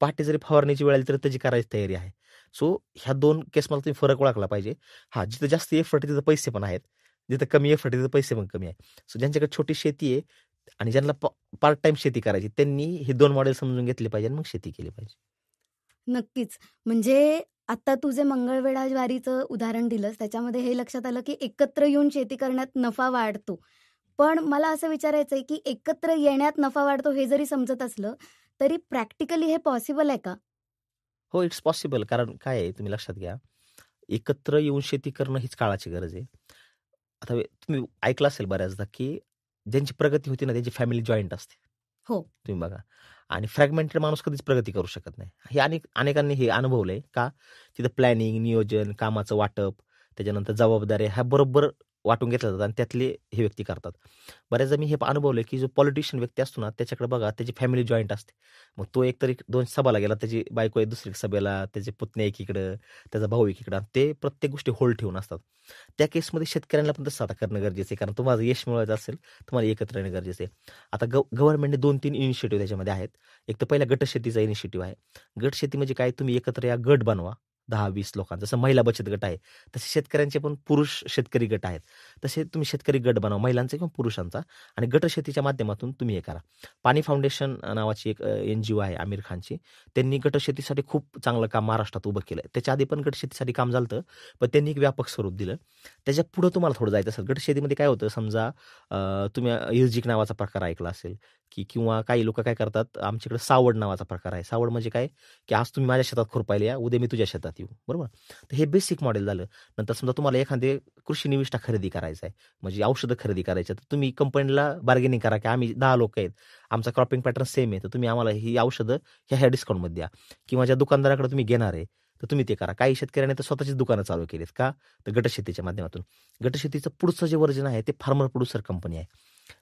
पहाटे जरी फवारणीची वेळ आली तरी त्याची करायची तयारी आहे. सो ह्या 2 केसमध्ये तुम्ही फरक ओळखला पाहिजे. हां, जिथं जास्त एफर्ट आहे तिथं पैसे पण आहेत. जिथं कमी एफर्ट आहे तिथं पैसे पण कमी आहे. सो ज्यांच्याकडे छोटी शेती आहे आणि ज्यांना पार्ट टाईम शेती करायची, त्यांनी हे 2 मॉडेल समजून घेतले पाहिजे आणि मग शेती केली पाहिजे. नक्कीच. म्हणजे आता तू जे मंगळवेढा ज्वारीचं उदाहरण दिलंस, त्याच्यामध्ये हे लक्षात आलं, की एकत्र येऊन शेती करण्यात नफा वाढतो. पण मला असं विचारायचं आहे, की एकत्र येण्यात नफा वाढतो हे जरी समजत असलं, तरी प्रॅक्टिकली हे पॉसिबल आहे का? हो, इट्स पॉसिबल. कारण काय आहे तुम्ही लक्षात घ्या, एकत्र येऊन शेती करणं हीच काळाची गरज आहे. आता तुम्ही ऐकलं असेल बऱ्याचदा, की ज्यांची प्रगती होती ना, त्यांची फॅमिली जॉइंट असते. हो. तुम्ही बघा आणि फ्रॅगमेंटेड माणूस कधीच प्रगती करू शकत नाही. हे अनेकांनी हे अनुभवलंय का? तिथं प्लॅनिंग, नियोजन, कामाचं वाटप, त्याच्यानंतर जबाबदाऱ्या ह्या बरोबर वाटून घेतल्या जातात आणि त्यातले हे व्यक्ती करतात. बऱ्याचदा मी हे अनुभवलंय, की जो पॉलिटिशियन व्यक्ती असतो ना, त्याच्याकडे बघा त्याची फॅमिली जॉइंट असते. मग तो एकतरी 2 सभाला गेला, त्याची बायको आहे दुसरी सभेला, त्याचे पुतणे एकीकडं, त्याचा भाऊ एकीकडं आणि ते प्रत्येक गोष्टी होल्ड ठेवून असतात. त्या केसमध्ये शेतकऱ्यांना पण तसं आता करणं गरजेचं आहे. कारण तुम्हाला यश मिळवायचं असेल, तुम्हाला एकत्र येणं गरजेचं आहे. आता गव्हर्नमेंटने 2-3 इनिशिएटिव्ह त्याच्यामध्ये आहेत. एक तर पहिला गटशेतीचा इनिशिएटिव्ह आहे. गटशेती म्हणजे काय? तुम्ही एकत्र या, गट बनवा 10-20 लोकांचा. जसं महिला बचत गट आहे, तसे शेतकऱ्यांचे पण पुरुष शेतकरी गट आहेत. तसे तुम्ही शेतकरी गट बनवा, महिलांचा किंवा पुरुषांचा आणि गटशेतीच्या माध्यमातून तुम्ही हे करा. पाणी फाउंडेशन नावाची एक NGO आहे आमिर खानची. त्यांनी गटशेतीसाठी खूप चांगलं काम महाराष्ट्रात उभं केलंय. त्याच्या आधी पण गटशेतीसाठी काम झालं होतं, पण त्यांनी एक व्यापक स्वरूप दिलं. त्याच्या पुढं तुम्हाला थोडं जायचं असेल, गटशेतीमध्ये काय होतं समजा तुम्ही इर्जिक नावाचा प्रकार ऐकला असेल, किंवा काही लोकं काय करतात, आमच्याकडे सावड नावाचा प्रकार आहे. सावड म्हणजे काय, की आज तुम्ही माझ्या शेतात खुरपायला या, उद्या मी तुझ्या शेतात येऊ, बरोबर? तर हे बेसिक मॉडेल झालं. नंतर समजा तुम्हाला एखादे कृषी निविष्ठा खरेदी करायचा आहे, म्हणजे औषधं खरेदी करायची तर तुम्ही कंपनीला बार्गेनिंग करा, की आम्ही 10 लोकं आहेत, आमचा क्रॉपिंग पॅटर्न सेम आहे, तर तुम्ही आम्हाला ही औषधं ह्या डिस्काउंटमध्ये द्या. किंवा ज्या दुकानदाराकडे तुम्ही घेणार आहे, तर तुम्ही ते करा. काही शेतकऱ्यांनी तर स्वतःचीच दुकानं चालू केलीत. का? तर गटशेतीच्या माध्यमातून. गटशेतीचं पुढचं जे व्हर्जन आहे ते फार्मर प्रोड्युसर कंपनी आहे.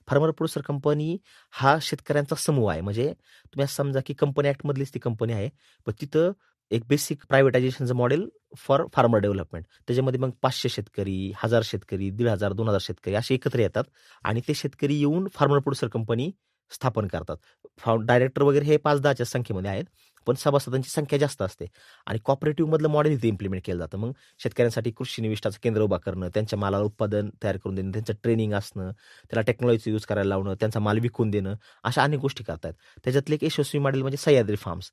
फार्मर प्रोड्युसर कंपनी हा शेतकऱ्यांचा समूह आहे. म्हणजे तुम्ही असं समजा, की कंपनी ॲक्टमधलीच ती कंपनी आहे. पण तिथं एक बेसिक प्रायव्हेटायझेशनचं मॉडेल फॉर फार्मर डेव्हलपमेंट. त्याच्यामध्ये मग 500 शेतकरी, 1000 शेतकरी, 1500, 2000 शेतकरी असे एकत्र येतात आणि ते शेतकरी येऊन फार्मर प्रोड्युसर कंपनी स्थापन करतात. डायरेक्टर वगैरे हे 5-10च्या संख्येमध्ये आहेत. पण सभासदांची संख्या जास्त असते आणि कॉपरेटिव्हमधलं मॉडेल इथे इम्प्लिमेंट केलं जातं. मग शेतकऱ्यांसाठी कृषी निविष्ठाचं केंद्र उभा करणं, त्यांच्या मालाला उत्पादन तयार करून देणं, त्यांचं ट्रेनिंग असणं, त्याला टेक्नॉलॉजीचा यूज करायला लावणं, त्यांचा माल विकून देणं, अशा अनेक गोष्टी करतायत. त्याच्यातलं एक यशस्वी मॉडेल म्हणजे सह्याद्री फार्म्स,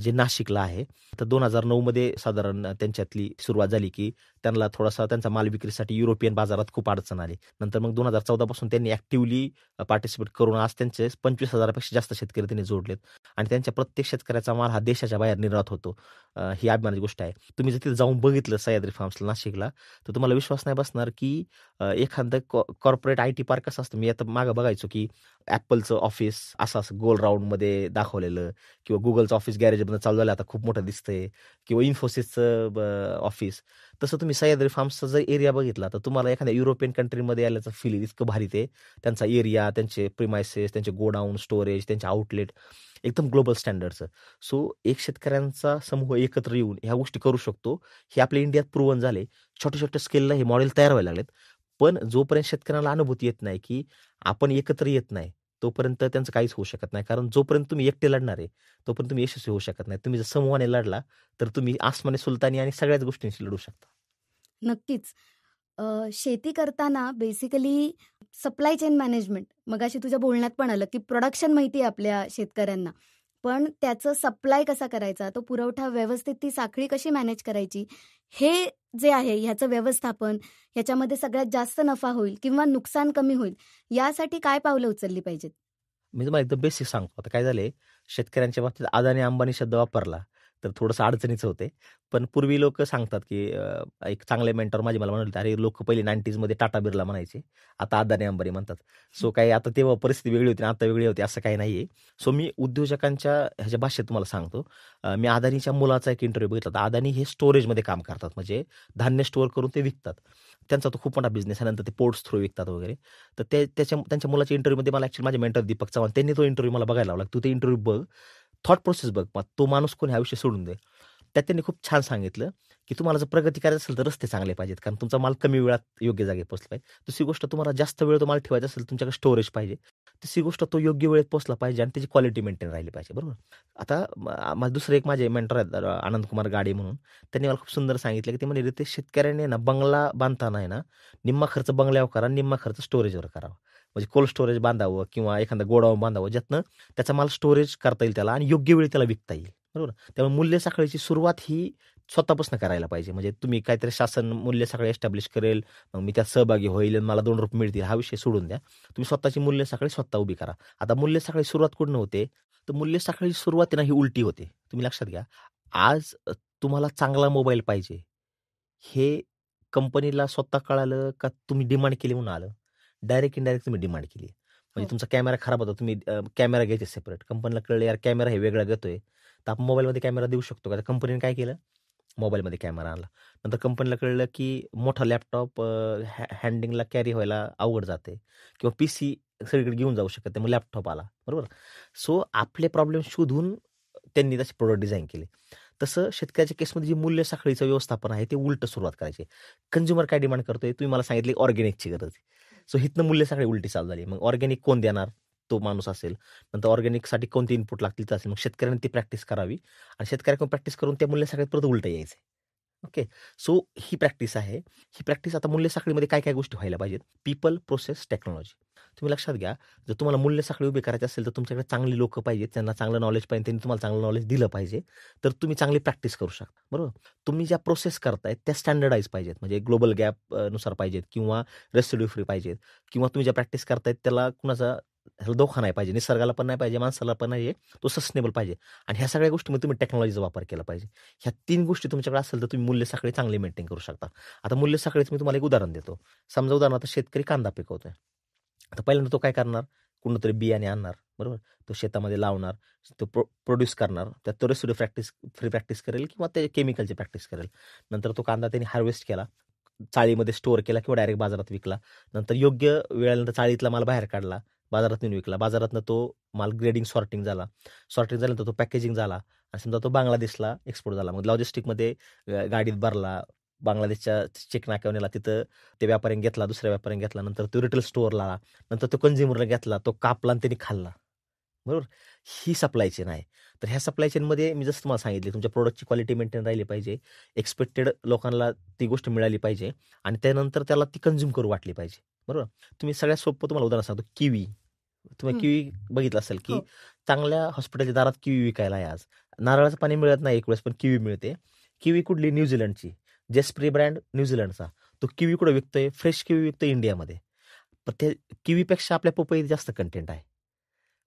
जे नाशिकला आहे. तर 2009 मध्ये साधारण त्यांच्यातली सुरुवात झाली, की त्यांना थोडासा त्यांचा माल विक्रीसाठी युरोपियन बाजारात खूप अडचण आली. नंतर मग 2014 पासून त्यांनी ॲक्टिव्हली पार्टिसिपेट करून आज त्यांचे 25,000 पेक्षा जास्त शेतकरी त्यांनी जोडलेत आणि त्यांच्या प्रत्येक शेतकऱ्याचा माल हा देशाच्या बाहेर निर्यात होतो. ही अभिमानाची गोष्ट आहे. तुम्ही जर तिथे जाऊन बघितलं सह्याद्री फार्म्सला नाशिकला, तर तुम्हाला विश्वास नाही बसणार, की एखादं कॉर्पोरेट IT पार्क कसं असतं. मी आता मागं बघायचो, की Appleचं ऑफिस असं गोल राउंडमध्ये दाखवलेलं किंवा Googleचं ऑफिस गॅरेजमधनं चालू झालं, आता खूप मोठं दिसतंय किंवा इन्फोसिसचं ऑफिस. तसं तुम्ही सह्याद्री फार्म्सचा जर एरिया बघितला, तर तुम्हाला एखाद्या युरोपियन कंट्रीमध्ये आल्याचं फील येईल. इतकं भारी ते त्यांचा एरिया, त्यांचे प्रिमायसेस, त्यांचे गोडाऊन, स्टोरेज, त्यांचे आउटलेट एकदम ग्लोबल स्टँडर्डचं. सो एक शेतकऱ्यांचा समूह एकत्र येऊन ह्या गोष्टी करू शकतो. हे आपल्या इंडियात प्रूव्हन झाले. छोट्या-छोट्या स्केलला हे मॉडेल तयार व्हायला लागलेत. पण जोपर्यंत शेतकऱ्याला अनुभूती येत नाही, की आपण एकत्र येत नाही, तोपर्यंत त्यांचं काहीच होऊ शकत नाही. कारण जोपर्यंत तुम्ही एकटे लढणार आहे, तोपर्यंत तुम्ही यशस्वी होऊ शकत नाही. तुम्ही जर समूहाने लढला, तर तुम्ही आसमानी सुलतानी आणि सगळ्याच गोष्टींशी लढू शकता. नक्कीच. शेती करताना बेसिकली सप्लाय चेन मॅनेजमेंट मगाशी तुझ्या बोलण्यात पण आलं, की प्रोडक्शन माहिती आहे आपल्या शेतकऱ्यांना. पण त्याचं सप्लाय कसा करायचा, तो पुरवठा व्यवस्थित ती साखळी कशी मॅनेज करायची, हे जे आहे ह्याचं व्यवस्थापन, ह्याच्यामध्ये सगळ्यात जास्त नफा होईल किंवा नुकसान कमी होईल, यासाठी काय पावलं उचलली पाहिजेत? मी तुम्हाला एकदम बेसिक सांगतो. आता काय झालंय, शेतकऱ्यांच्या बाबतीत अदानी, अंबानी शब्द वापरला, तर थोडंसं अडचणीचं होते. पण पूर्वी लोकं सांगतात, की एक चांगले मेंटॉर माझे मला म्हणाले, "अरे, लोकं पहिले 90sमध्ये टाटा, बिर्ला म्हणायचे. आता अदानी, अंबानी म्हणतात." सो काही आता तेव्हा परिस्थिती वेगळी होती आणि आता वेगळी होती असं काही नाहीये. सो मी उद्योजकांच्या ह्याच्या भाषेत तुम्हाला सांगतो. मी अदानीच्या मुलाचा एक इंटरव्ह्यू बघितला होता. अदानी हे स्टोरेजमध्ये काम करतात. म्हणजे धान्य स्टोअर करून ते विकतात. त्यांचा तो खूप मोठा बिझनेस आहे. नंतर ते पोर्ट्स थ्रू विकतात वगैरे. तर त्यांच्या मुलाच्या इंटरव्ह्यूमध्ये मला ॲक्चुअली माझे मेंटर दीपक चव्हाण त्यांनी तो इंटरव्ह्यू मला बघायला लावला. "तू ते इंटरव्ह्यू बघ, थॉट प्रोसेस बघ. मग तो माणूस कोण, हा विषय सोडून दे." त्यात त्यांनी खूप छान सांगितलं, की तुम्हाला जर प्रगती करायची असेल तर रस्ते चांगले पाहिजेत. कारण तुमचा माल कमी वेळात योग्य जागी पोहोचला पाहिजे. दुसरी गोष्ट, तुम्हाला जास्त वेळ तो माल ठेवायचा असेल, तुमच्याकडे स्टोरेज पाहिजे. तिसरी गोष्ट, तो योग्य वेळेत पोहोचला पाहिजे आणि त्याची क्वालिटी मेंटेन राहिली पाहिजे. बरोबर. आता दुसरे एक माझे मेंटर आहेत, आनंद कुमार गाडे म्हणून. त्यांनी मला खूप सुंदर सांगितलं, की ते म्हणे, "रितेश, शेतकऱ्याने ना बंगला बांधताना आहे ना, निम्मा खर्च बंगल्यावर करा, निम्मा खर्च स्टोरेजवर करावा. म्हणजे कोल्ड स्टोरेज बांधावं किंवा एखादं गोडाऊन बांधावं, ज्यातनं त्याचा माल स्टोरेज करता येईल त्याला आणि योग्य वेळी त्याला विकता येईल." बरोबर. त्यामुळे मूल्य साखळीची सुरुवात ही स्वतःपासून करायला पाहिजे. म्हणजे तुम्ही काहीतरी शासन मूल्य साखळी एस्टॅब्लिश करेल, मग मी त्यात सहभागी होईल आणि मला ₹2 मिळतील, हा विषय सोडून द्या. तुम्ही स्वतःची मूल्य साखळी स्वतः उभी करा. आता मूल्य साखळी सुरुवात कुठून होते, तर मूल्य साखळीची सुरुवात आहे ना, ही उलटी होते. तुम्ही लक्षात घ्या. आज तुम्हाला चांगला मोबाईल पाहिजे, हे कंपनीला स्वतः कळालं का तुम्ही डिमांड केली म्हणून आलं? डायरेक्ट इनडायरेक्ट तुम्ही डिमांड केली. म्हणजे हो. तुमचा कॅमेरा खराब होता, तुम्ही कॅमेरा घ्यायचे सेपरेट. कंपनीला कळलं, यार कॅमेरा हे वेगळा घेतोय, तर आपण मोबाईलमध्ये कॅमेरा देऊ शकतो का? तर कंपनीने काय केलं? मोबाईलमध्ये कॅमेरा आणला. नंतर कंपनीला कळलं, की मोठा लॅपटॉप हँडिंगला कॅरी व्हायला अवघड जाते किंवा पीसी सगळीकडे घेऊन जाऊ शकत नाही. मग लॅपटॉप आला. बरोबर. सो आपले प्रॉब्लेम शोधून त्यांनी तसे प्रोडक्ट डिझाइन केले. तसं शेतकऱ्याच्या केसमध्ये जी मूल्य साखळीचं व्यवस्थापन आहे, ते उलटं सुरुवात करायची. कंझ्युमर काय डिमांड करतोय? तुम्ही मला सांगितले ऑर्गॅनिकची गरज आहे. सो इथनं मूल्य साखळी उलटी चालू झाली. मग ऑर्गॅनिक कोण देणार? तो माणूस असेल. नंतर ऑर्गॅनिकसाठी कोणते इनपुट लागतील ते असेल. मग शेतकऱ्यांनी ती प्रॅक्टिस करावी आणि शेतकऱ्याकडून प्रॅक्टिस करून त्या मूल्य साखळीत परत उलटं यायचं. ओके. सो ही प्रॅक्टिस आहे. ही प्रॅक्टिस आता मूल्य साखळीमध्ये काय-काय गोष्टी व्हायला पाहिजेत? People, process, technology. तुम्ही लक्षात घ्या, जर तुम्हाला मूल्य साखळी उभी करायची असेल, तर तुमच्याकडे चांगली लोकं पाहिजेत, त्यांना चांगलं नॉलेज पाहिजे, त्यांनी तुम्हाला चांगलं नॉलेज दिलं पाहिजे. तर तुम्ही चांगली प्रॅक्टिस करू शकता. बरोबर. तुम्ही ज्या प्रोसेस करताय त्या स्टँडर्डाइज पाहिजेत. म्हणजे ग्लोबल गॅप नुसार पाहिजेत किंवा रेसिड्यू फ्री पाहिजेत किंवा तुम्ही ज्या प्रॅक्टिस करतायत त्याला कुणाचा ह्याला धोका नाही पाहिजे. निसर्गाला पण नाही पाहिजे, माणसाला पण नाही, तो सस्टेनेबल पाहिजे. आणि ह्या सगळ्या गोष्टींमध्ये तुम्ही टेक्नॉलॉजीचा वापर केला पाहिजे. ह्या 3 गोष्टी तुमच्याकडे असेल तर तुम्ही मूल्य साखळी चांगली मेंटेन करू शकता. आता मूल्य साखळीचं मी तुम्हाला एक उदाहरण देतो. समजा उदाहरणार्थ शेतकरी कांदा पिकवतोय. आता पहिल्यांदा तो काय करणार? कुठूनतरी बियाणे आणणार. बरोबर. तो शेतामध्ये लावणार, तो प्रोड्यूस करणार. त्यात तो रेसिड्यू फ्री प्रॅक्टिस करेल किंवा ते केमिकलची प्रॅक्टिस करेल. नंतर तो कांदा त्यांनी हार्वेस्ट केला, चाळीमध्ये स्टोअर केला किंवा डायरेक्ट बाजारात विकला. नंतर योग्य वेळेनंतर चाळीतला माल बाहेर काढला, बाजारात नेऊन विकला. बाजारातनं तो माल ग्रेडिंग, सॉर्टिंग झाला. सॉर्टिंग झाल्यानंतर तो पॅकेजिंग झाला आणि समजा तो बांगलादेशला एक्सपोर्ट झाला. मग लॉजिस्टिकमध्ये गाडीत भरला, बांगलादेशच्या चेक नाक्यावर नेला. तिथं ते व्यापाऱ्याने घेतला, दुसऱ्या व्यापाऱ्याने घेतला. नंतर तो रिटेल स्टोअरला आला. नंतर तो कन्झ्युमरला घेतला, तो कापला आणि त्यांनी खाल्ला. बरोबर. ही सप्लाय चेन आहे. तर ह्या सप्लाय चेनमध्ये मी जसं तुम्हाला सांगितले, तुमच्या प्रॉडक्टची क्वालिटी मेंटेन राहिली पाहिजे. एक्सपेक्टेड लोकांना ती गोष्ट मिळाली पाहिजे आणि त्यानंतर त्याला ती कन्झ्युम करू वाटली पाहिजे. बरोबर. तुम्ही सगळ्यात सोपं तुम्हाला उदाहरण सांगतो, किवी. तुम्ही हं. किवी बघितलं असेल, की हो. चांगल्या हॉस्पिटलच्या दारात किवी विकायला आहे आज. नारळाचं पाणी मिळत नाही एक वेळेस, पण किवी मिळते. किवी कुठली? न्यूझीलंडची. जेस्प्री ब्रँड न्यूझीलंडचा. तो किवी कुठं विकतोय? फ्रेश किवी विकतोय इंडियामध्ये. पण ते किवीपेक्षा आपल्या पपईत जास्त कंटेंट आहे.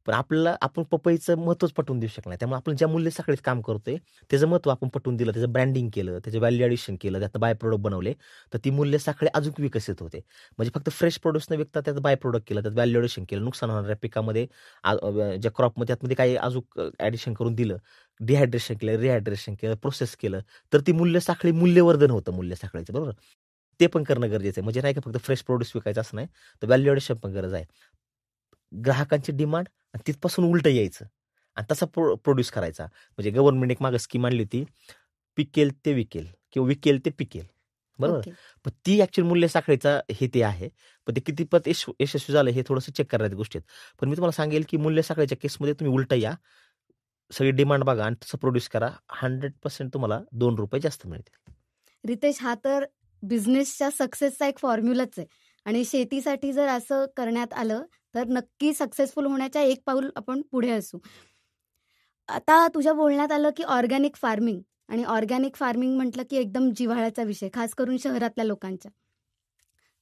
पण आपल्याला आपण पपईचं महत्त्वच पटवून देऊ शकत नाही. त्यामुळे आपण ज्या मूल्य साखळीत काम करतोय, त्याचं महत्त्व आपण पटवून दिलं, त्याचं ब्रँडिंग केलं, त्याचं व्हॅल्यू ॲडिशन केलं, त्यातनं बाय प्रॉडक्ट बनवले, तर ती मूल्य साखळी अजून विकसित होते. म्हणजे फक्त फ्रेश प्रोड्यूस न विकता त्याचं बाय प्रॉडक्ट केलं, त्यात व्हॅल्यू ॲडिशन केलं, नुकसान होणाऱ्या पिकामध्ये ज्या क्रॉपमध्ये त्यातमध्ये काही अजून ॲडिशन करून दिलं, डिहायड्रेशन केलं, रिहायड्रेशन केलं, प्रोसेस केलं, तर ती मूल्य साखळी मूल्यवर्धन होतं मूल्य साखळीचं. बरोबर. ते पण करणं गरजेचं आहे. म्हणजे नाही का फक्त फ्रेश प्रोड्यूस विकायचं असं नाही, तर व्हॅल्यू ॲडिशन पण गरज आहे. ग्राहकांची डिमांड आणि तिथपासून उलटं यायचं आणि तसा प्रोड्यूस करायचा. म्हणजे गव्हर्नमेंट एक मागे स्कीम आणली होती, पिकेल ते विकेल किंवा विकेल ते पिकेल. बरोबर. ओके. पण ती ॲक्च्युअली मूल्य साखळीचा हे ते आहे. पण ते कितीपत यशस्वी झालं हे थोडंसं चेक करण्याच्या गोष्टी आहेत. पण मी तुम्हाला सांगेल, की मूल्य साखळीच्या केसमध्ये तुम्ही उलटं या, सगळी डिमांड बघा आणि तसं प्रोड्यूस करा. 100% तुम्हाला ₹2 जास्त मिळतील. रितेश, हा तर बिझनेसच्या सक्सेसचा एक फॉर्म्युलाच आहे आणि शेतीसाठी जर असं करण्यात आलं तर नक्की सक्सेसफुल होण्याच्या एक पाऊल आपण पुढे असू. आता तुझ्या बोलण्यात आलं की ऑर्गॅनिक फार्मिंग, आणि ऑर्गॅनिक फार्मिंग म्हटलं की एकदम जिव्हाळ्याचा विषय, खास करून शहरातल्या लोकांच्या.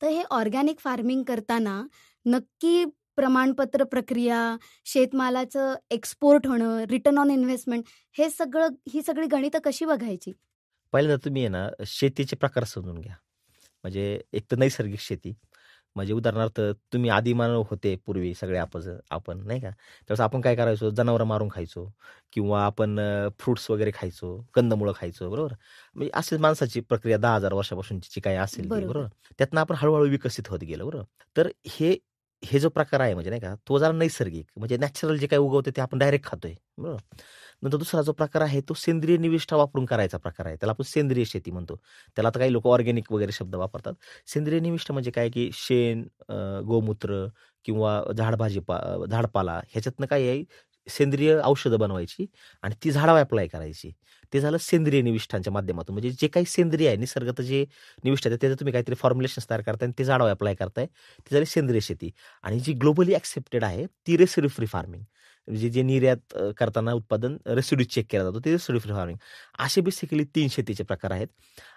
तर हे ऑर्गॅनिक फार्मिंग करताना नक्की प्रमाणपत्र प्रक्रिया, शेतमालाचं एक्सपोर्ट होणं, रिटर्न ऑन इन्व्हेस्टमेंट, ही सगळी गणितं कशी बघायची? पहिल्यांदा तुम्ही आहे ना, शेतीचे प्रकार समजून घ्या. म्हणजे एक तर नैसर्गिक शेती. म्हणजे उदाहरणार्थ तुम्ही आदिमानव होते पूर्वी सगळे आपण नाही का? त्यावेळेस आपण काय करायचो? जनावरं मारून खायचो किंवा आपण फ्रुट्स वगैरे खायचो, कंदमुळं खायचो, बरोबर? म्हणजे अशीच माणसाची प्रक्रिया 10,000 वर्षापासूनची जी काही असेल ती, बरोबर. बरोबर? त्यातनं आपण हळू विकसित होत गेलो, बरोबर? तर हे हे जो प्रकार आहे म्हणजे नाही का, तो जरा नैसर्गिक म्हणजे नॅचरल जे काही उगवतं ते आपण डायरेक्ट खातोय, बरोबर? नंतर दुसरा जो प्रकार आहे तो सेंद्रिय निविष्ठा वापरून करायचा प्रकार आहे. त्याला आपण सेंद्रिय शेती म्हणतो. त्याला आता काही लोकं ऑर्गॅनिक वगैरे शब्द वापरतात. सेंद्रिय निविष्ठा म्हणजे काय, की शेण, गोमूत्र किंवा झाडपाला ह्याच्यातनं काय आहे, सेंद्रिय औषधं बनवायची आणि ती झाडावर अप्लाय करायची. ते झालं सेंद्रिय निविष्ठांच्या माध्यमातून. म्हणजे जे काही सेंद्रिय आहे, निसर्गात जे निविष्ठा आहे त्याचं तुम्ही काहीतरी फॉर्म्युलेशन्स तयार करताय आणि ते झाडावर अप्लाय करताय. ती झाली सेंद्रिय शेती. आणि जी ग्लोबली ॲक्सेप्टेड आहे ती रेसिड्यू फ्री फार्मिंग. म्हणजे जे निर्यात करताना उत्पादन रेसिड्यू चेक केला जातो ते रेसिड्यू फ्री फार्मिंग. असे बेसिकली 3 शेतीचे प्रकार आहेत.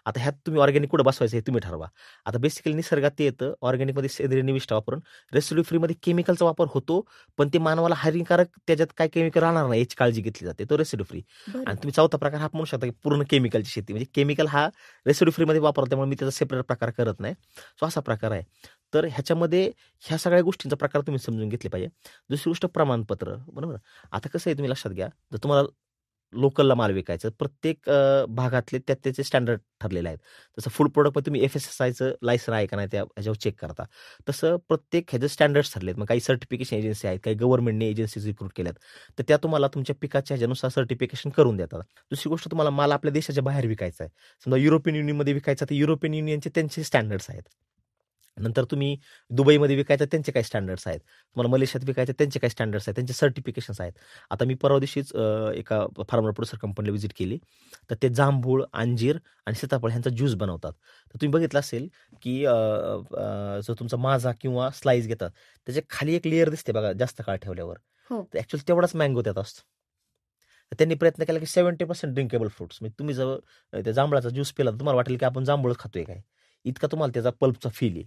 आता ह्यात तुम्ही ऑर्गॅनिक कुठं बसवायचं हे तुम्ही ठरवा. आता बेसिकली निसर्गात ते येतं. ऑर्गॅनिकमध्ये सेंद्रिय निविष्ठा वापरून रेसिड्यू फ्रीमध्ये केमिकलचा वापर होतो, पण ते मानवाला हानिकारक त्याच्यात काय केमिकल राहणार नाही याची काळजी घेतली जाते. तो रेसिड्यू फ्री. बरं. आणि तुम्ही चौथा प्रकार हा म्हणू शकता की पूर्ण केमिकलची शेती. म्हणजे केमिकल हा रेसिड्यू फ्रीमध्ये वापरतो त्यामुळे मी त्याचा सेपरेट प्रकार करत नाही. सो असा प्रकार आहे. तर ह्याच्यामध्ये ह्या सगळ्या गोष्टींचा प्रकार तुम्ही समजून घेतले पाहिजे. दुसरी गोष्ट प्रमाणपत्र, बरोबर? आता कसं आहे तुम्ही लक्षात घ्या, जर तुम्हाला लोकलला माल विकायचा प्रत्येक भागातले त्याचे स्टँडर्ड ठरलेले आहेत. जसं फूड प्रॉडक्टमध्ये तुम्ही FSSAIचं लायसन आहे का नाही त्या ह्याच्यावर चेक करता. तसं प्रत्येक ह्याचे स्टँडर्ड्स ठरलेत. मग काही सर्टिफिकेशन एजन्सी आहेत, काही गव्हर्नमेंटने एजन्सीज रिक्रूट केल्यात. तर त्या तुम्हाला तुमच्या पिकाच्या ह्याच्यानुसार सर्टिफिकेशन करून देतात. दुसरी गोष्ट तुम्हाला माल आपल्या देशाच्या बाहेर विकायचा आहे. समजा युरोपियन युनियनमध्ये विकायचा तर युरोपियन युनियनचे त्यांचे स्टँडर्ड्स आहेत. नंतर तुम्ही दुबईमध्ये विकायचं त्यांचे काही स्टँडर्ड्स आहेत. तुम्हाला मलेशियात विकायचं त्यांचे काही स्टँडर्ड्स आहेत. त्यांचे सर्टिफिकेशन्स आहेत. आता मी परवा दिवशीच एका फार्मर प्रोड्युसर कंपनीला व्हिजिट केली. तर ते जांभूळ, अंजीर आणि सीताफळ ह्यांचा ज्यूस बनवतात. तर तुम्ही बघितलं असेल की जो तुमचा माझा किंवा स्लाईस घेतात त्याच्या खाली एक लेयर दिसते बघा जास्त काळ ठेवल्यावर. हो. तर ॲक्च्युअली तेवढाच मँगो त्यात असतो. तर त्यांनी प्रयत्न केला की 70% ड्रिंकेबल फ्रुट्स. म्हणजे तुम्ही जर त्या जांभळाचा ज्यूस पिला तर तुम्हाला वाटेल की आपण जांभूळ खातोय काय, इतका तुम्हाला त्याचा पल्पचा फील येईल.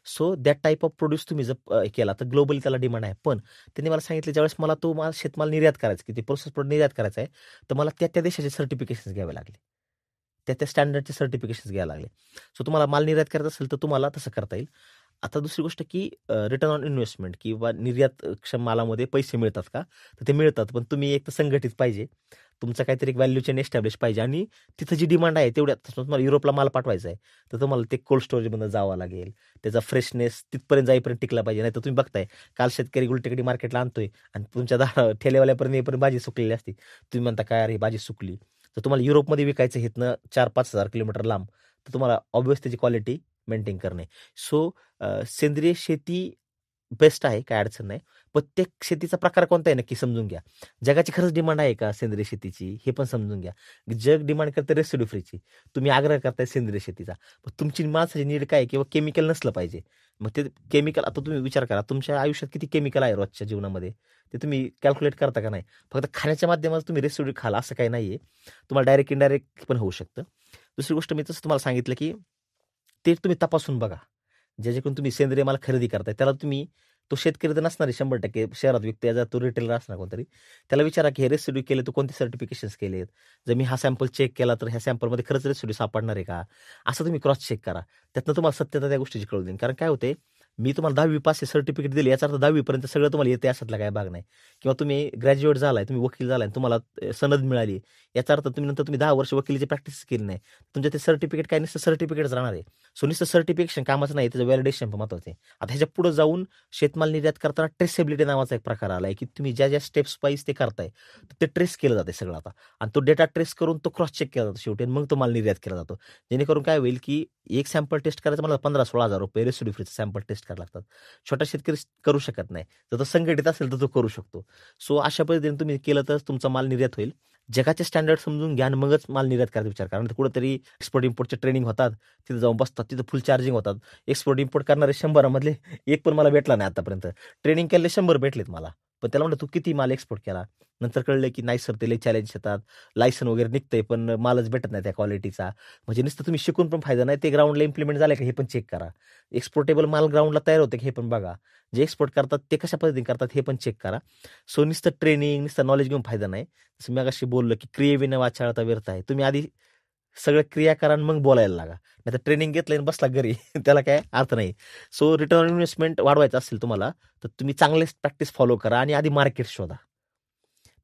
So that type of produce तुम्ही जर केला तर ग्लोबली त्याला डिमांड आहे. पण त्यांनी मला सांगितलं ज्यावेळेस मला तो शेतमाल निर्यात करायचा की ते प्रोसेस प्रोडक्ट निर्यात करायचा आहे, तर मला त्या देशाचे सर्टिफिकेशन्स घ्यावे लागले. त्या स्टँडर्डचे सर्टिफिकेशन्स घ्यावे लागले. सो तुम्हाला माल निर्यात करायचा असेल तर तुम्हाला तसं करता येईल. आता दुसरी गोष्ट की रिटर्न ऑन इन्व्हेस्टमेंट किंवा निर्यातक्षम मालामध्ये पैसे मिळतात का? तर ते मिळतात. पण तुम्ही एक तर संघटित पाहिजे. तुमचं काहीतरी एक व्हॅल्यू चेन एस्टॅब्लिश पाहिजे आणि तिथं जी डिमांड आहे तेवढ्यात तुम्हाला युरोपला माल पाठवायचा आहे, तर तुम्हाला ते कोल्ड स्टोरेजमध्ये जावं लागेल. त्याचा फ्रेशनेस तिथपर्यंत जाईपर्यंत टिकला पाहिजे. नाहीतर तुम्ही बघताय काल शेतकरी उलटेकडी मार्केटला आणतोय आणि तुमच्या ठेलेवाल्यापर्यंत येईपर्यंत भाजी सुकलेली असते. तुम्ही म्हणता काय अरे भाजी सुकली. तर तुम्हाला युरोपमध्ये विकायचं इथनं 4-5 हजार किलोमीटर लांब, तर तुम्हाला ऑब्व्हियस त्याची क्वालिटी मेंटेन करणे. सो सेंद्रिय शेती बेस्ट आहे, काही अडचण नाही. प्रत्येक शेतीचा प्रकार कोणता आहे नक्की समजून घ्या. जगाची खरंच डिमांड आहे का सेंद्रिय शेतीची हे पण समजून घ्या. जग डिमांड करते रेसिड्यू फ्रीची, तुम्ही आग्रह करताय सेंद्रिय शेतीचा. पण तुमची माणसाची नीड काय आहे किंवा केमिकल नसलं पाहिजे. मग ते केमिकल आता तुम्ही विचार करा तुमच्या आयुष्यात किती केमिकल आहे रोजच्या जीवनामध्ये ते तुम्ही कॅल्क्युलेट करता का नाही. फक्त खाण्याच्या माध्यमातून तुम्ही रेसिड्यू खाल असं काही नाहीये. तुम्हाला डायरेक्ट इनडायरेक्ट पण होऊ शकतं. दुसरी गोष्ट मी तसं तुम्हाला सांगितलं की ते तुम्ही तपासून बघा. ज्याच्याकडून तुम्ही सेंद्रिय माल खरेदी करताय त्याला तुम्ही तो शेतकरी तर नसणार आहे 100% शहरात विकतो याचा तो रिटेलर असणार कोणतरी. त्याला विचारा की हे रेसिड्यू केले तर कोणते सर्टिफिकेशन्स केलेत. जर मी हा सॅम्पल चेक केला तर ह्या सॅम्पलमध्ये खरंच रेसिड्यू सापडणार आहे का, असं तुम्ही क्रॉस चेक करा. त्यातनं तुम्हाला सत्यता त्या गोष्टीची कळू देईल. कारण काय होते मी तुम्हाला 10वी पास हे सर्टिफिकेट दिले याचा अर्थ 10वी पर्यंत सगळं तुम्हाला येते असातला काय भाग नाही. किंवा तुम्ही ग्रॅज्युएट झालाय, तुम्ही वकील झालाय, तुम्हाला सनद मिळाली याचा अर्थ तुम्ही 10 वर्ष वकिलीची प्रॅक्टिस केली नाही. तुमच्या ते सर्टिफिकेट काय नुसतं सर्टिफिकेटच राहणार आहे. सो नुसतं सर्टिफिकेशन कामाचं नाही, त्याचं व्हॅलिडेशन पण महत्वाचं आहे. आता ह्याच्या पुढे जाऊन शेतमाल निर्यात करताना ट्रेसेबिलिटी नावाचा एक प्रकार आलाय की तुम्ही ज्या स्टेप्स वाईज ते करताय ते ट्रेस केलं जाते सगळं आता. आणि तो डेटा ट्रेस करून तो क्रॉस चेक केला जातो शेवटी आणि मग तो माल निर्यात केला जातो. जेणेकरून काय होईल की एक सॅम्पल टेस्ट करायचं मला 15-16 हजार रुपये रेसिड्यू फ्रीचं सॅम्पल टेस्ट करायला लागतात. छोटा शेतकरी करू शकत नाही. जर तो संघटित असेल तर तो करू शकतो. सो अशा पद्धतीने तुम्ही केलं तर तुमचा माल निर्यात होईल. जगाचे स्टँडर्ड समजून घ्या आणि मगच माल निर्यात करायचा विचार करा. कुठेतरी एक्सपोर्ट इम्पोर्टचे ट्रेनिंग होतात, तिथे जाऊन बसतात, तिथं फुल चार्जिंग होतात. एक्सपोर्ट इम्पोर्ट करणारे 100 मधले एक पण मला भेटला नाही आतापर्यंत. ट्रेनिंग केलेले 100 भेटलेत मला. पण त्याला म्हणलं तू किती माल एक्सपोर्ट केला. नंतर कळलं की नाही सर ते लई चॅलेंज येतात, लायसन वगैरे निघतंय पण मालच भेटत नाही त्या क्वालिटीचा. म्हणजे नुसतं तुम्ही शिकून पण फायदा नाही, ते ग्राउंडला इम्प्लिमेंट झालं का हे पण चेक करा. एक्सपोर्टेबल माल ग्राउंडला तयार होते हे पण बघा. जे एक्सपोर्ट करतात ते कशा पद्धतीने करतात हे पण चेक करा. सो नुसतं ट्रेनिंग, नुसतं नॉलेज घेऊन फायदा नाही. जसं मी मगाशी बोललो की क्रियेविना वाचाळता व्यर्थ आहे. तुम्ही आधी सगळं क्रिया करा आणि मग बोलायला लागा. नाहीतर ट्रेनिंग घेतलं आणि बसला घरी त्याला काय अर्थ नाही. सो रिटर्न ऑन इन्व्हेस्टमेंट वाढवायचं असेल तुम्हाला तर तुम्ही चांगले प्रॅक्टिस फॉलो करा आणि आधी मार्केट शोधा.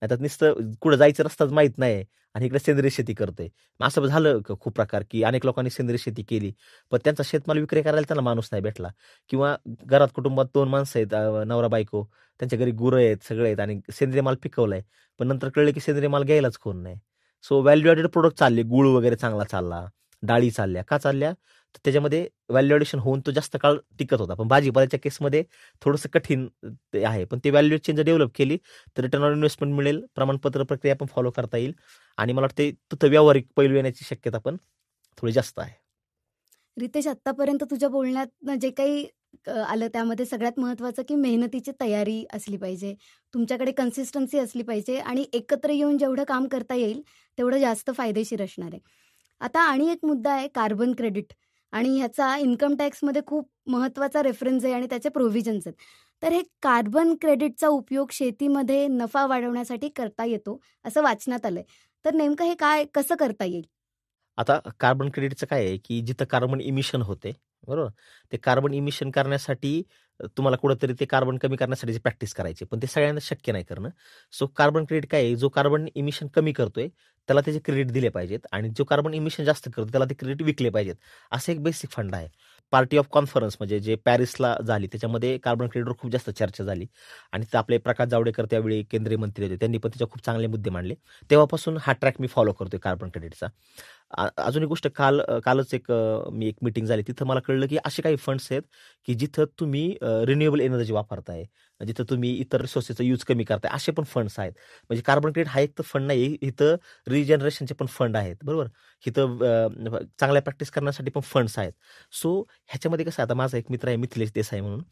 नाहीतर नुसतं कुठं जायचं रस्ताच माहीत नाही आणि इकडे सेंद्रिय शेती करतोय. मग असं झालं खूप प्रकार की अनेक लोकांनी सेंद्रिय शेती केली, पण त्यांचा शेतमाल विक्री करायला त्यांना माणूस नाही भेटला. किंवा घरात कुटुंबात 2 माणसं आहेत, नवरा बायको, त्यांच्या घरी गुरं आहेत, सगळे आहेत आणि सेंद्रिय माल पिकवलाय. पण नंतर कळलं की सेंद्रिय माल घ्यायलाच कोण नाही. सो व्हॅल्यू ॲडेड प्रोडक्ट चालले, गूळ वगैरे चांगला चालला, डाळी चालल्या. का चालल्या? तर त्याच्यामध्ये व्हॅल्यू ॲडिशन होऊन तो जास्त काळ टिकत होता. पण भाजीपाल्याच्या केसमध्ये थोडंसं कठीण ते आहे. पण ते व्हॅल्यू चेन जर डेव्हलप केली तर रिटर्न ऑन इन्व्हेस्टमेंट मिळेल, प्रमाणपत्र प्रक्रिया पण फॉलो करता येईल आणि मला वाटते तिथं व्यावहारिक पैलू येण्याची शक्यता पण थोडी जास्त आहे. रितेश, आत्तापर्यंत तुझ्या बोलण्यातनं जे काही आलं त्यामध्ये सगळ्यात महत्त्वाचं की मेहनतीची तयारी असली पाहिजे, तुमच्याकडे कन्सिस्टन्सी असली पाहिजे आणि एकत्र येऊन जेवढं काम करता येईल तेवढं जास्त फायदेशीर असणार आहे. आता आणि एक मुद्दा आहे कार्बन क्रेडिट आणि ह्याचा इन्कम टॅक्समध्ये खूप महत्त्वाचा रेफरन्स आहे आणि त्याचे प्रोव्हिजन्स आहेत. तर हे कार्बन क्रेडिटचा उपयोग शेतीमध्ये नफा वाढवण्यासाठी करता येतो असं वाचण्यात आलंय. तर नेमकं हे काय कसं करता येईल? आता कार्बन क्रेडिटचं काय आहे, की जिथं कार्बन इमिशन होते, बरोबर? ते कार्बन इमिशन करण्यासाठी तुम्हाला कुठेतरी ते कार्बन कमी करण्यासाठीची प्रॅक्टिस करायची. पण ते सगळ्यांना शक्य नाही करणं. सो कार्बन क्रेडिट काय आहे, जो कार्बन इमिशन कमी करतोय, त्याला त्याचे क्रेडिट दिले पाहिजेत आणि जो कार्बन इमिशन जास्त करतो, त्याला ते क्रेडिट विकले पाहिजेत. असं एक बेसिक फंड आहे. पार्टी ऑफ कॉन्फरन्स म्हणजे जे पॅरिसला झाली, त्याच्यामध्ये कार्बन क्रेडिटवर खूप जास्त चर्चा झाली आणि तिथं आपले प्रकाश जावडेकर त्यावेळी केंद्रीय मंत्री होते. त्यांनी पण त्याच्यावर खूप चांगले मुद्दे मांडले. तेव्हापासून हा ट्रॅक मी फॉलो करतोय कार्बन क्रेडिटचा. अजून एक गोष्ट कालच मी एक मीटिंग झाली. तिथं मला कळलं, की असे काही फंड्स आहेत, की जिथं तुम्ही रिन्युएबल एनर्जी वापरताय, जिथं तुम्ही इतर रिसोर्सेसचा यूज कमी करताय, असे पण फंड्स आहेत. म्हणजे कार्बन क्रेडिट हा एक तर फंड नाही, इथं रिजनरेशनचे पण फंड आहेत, बरोबर? इथं चांगल्या प्रॅक्टिस करण्यासाठी पण फंड्स आहेत. सो ह्याच्यामध्ये कसं आहे, आता माझा एक मित्र आहे मिथिलेश देसाई म्हणून,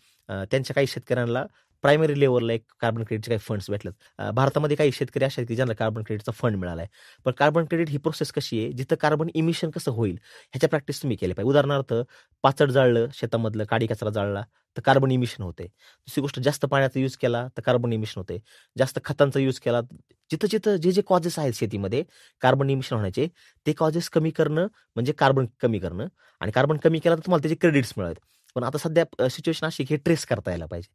त्यांच्या काही शेतकऱ्यांना प्रायमरी लेव्हलला एक कार्बन क्रेडिटचे काही फंड्स भेटलेत. भारतामध्ये काही शेतकरी असे आहेत, की ज्यांना कार्बन क्रेडिटचा फंड मिळाला आहे. पण कार्बन क्रेडिट ही प्रोसेस कशी आहे, जिथं कार्बन इमिशन कसं होईल ह्याच्या प्रॅक्टिस तुम्ही केल्या पाहिजे. उदाहरणार्थ पाचट जाळलं शेतामधलं, काडी कचरा जाळला तर कार्बन इमिशन होते. दुसरी गोष्ट, जास्त पाण्याचा यूज केला तर कार्बन इमिशन होते. जास्त खतांचा यूज केला, जिथं जिथं जे कॉजेस आहेत शेतीमध्ये कार्बन इमिशन होण्याचे, ते कॉजेस कमी करणं म्हणजे कार्बन कमी करणं आणि कार्बन कमी केला तर तुम्हाला त्याचे क्रेडिट्स मिळतात. पण आता सध्या सिच्युएशन अशी की हे ट्रेस करता यायला पाहिजे.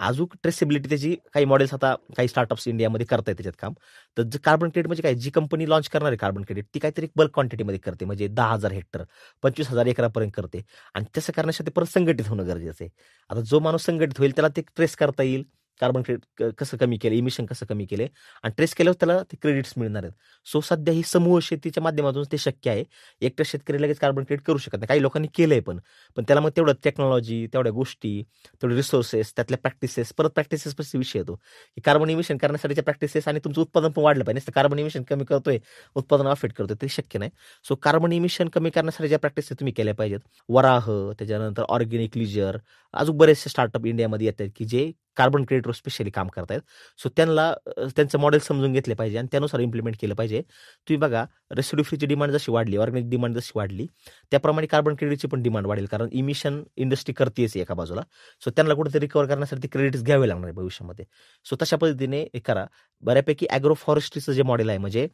अजून ट्रेसेबिलिटी त्याची काही मॉडेल्स आता काही स्टार्टअप्स इंडियामध्ये करतायत त्याच्यात काम. तर जे कार्बन क्रेडिट म्हणजे काय, जी कंपनी लॉन्च करणार आहे कार्बन क्रेडिट ती काहीतरी बल्क क्वांटिटीमध्ये करते, म्हणजे 10,000 हेक्टर 25,000 एकरापर्यंत करते आणि तसं करण्यासाठी परत संघटित होणं गरजेचं आहे. आता जो माणूस संघटित होईल त्याला ते ट्रेस करता येईल, कार्बन क्रेडिट कसं कमी केलं, इमिशन कसं कमी केले आणि ट्रेस केल्यावर त्याला ते क्रेडिट्स मिळणार आहेत. सो सध्या ही समूह शेतीच्या माध्यमातून ते शक्य आहे. एकटा शेतकरी लगेच कार्बन क्रेडिट करू शकत नाही. काही लोकांनी केलंय पण त्याला मग तेवढं टेक्नॉलॉजी, तेवढ्या गोष्टी, तेवढे रिसोर्सेस, त्यातल्या प्रॅक्टिसेस, परत प्रॅक्टिसेस पासून विषय येतो की कार्बन इमिशन करण्यासाठीच्या प्रॅक्टिसेस आणि तुमचं उत्पादन पण वाढलं पाहिजे. कार्बन इमिशन कमी करतोय, उत्पादन अफेक्ट करतोय, ते शक्य नाही. सो कार्बन इमिशन कमी करण्यासाठी ज्या प्रॅक्टिसेस तुम्ही केल्या पाहिजेत, वराह, त्याच्यानंतर ऑर्गॅनिक लिजर, अजून बरेचसे स्टार्टअप इंडियामध्ये येत आहेत की जे कार्बन क्रेडिटवर स्पेशली काम करतायत. सो त्यांना त्यांचं मॉडेल समजून घेतले पाहिजे आणि त्यानुसार इम्प्लिमेंट केलं पाहिजे. तुम्ही बघा, रेसिड्यू फ्रीची डिमांड जशी वाढली, ऑर्गॅनिक डिमांड जशी वाढली, त्याप्रमाणे कार्बन क्रेडिटची पण डिमांड वाढेल. कारण इमिशन इंडस्ट्री करतेच एका बाजूला. सो त्यांना कुठेतरी रिकवर करण्यासाठी क्रेडिट्स घ्यावे लागणार आहे भविष्यामध्ये. सो तशा पद्धतीने हे करा. बऱ्यापैकी ॲग्रो फॉरेस्ट्रीचं जे मॉडेल आहे, म्हणजे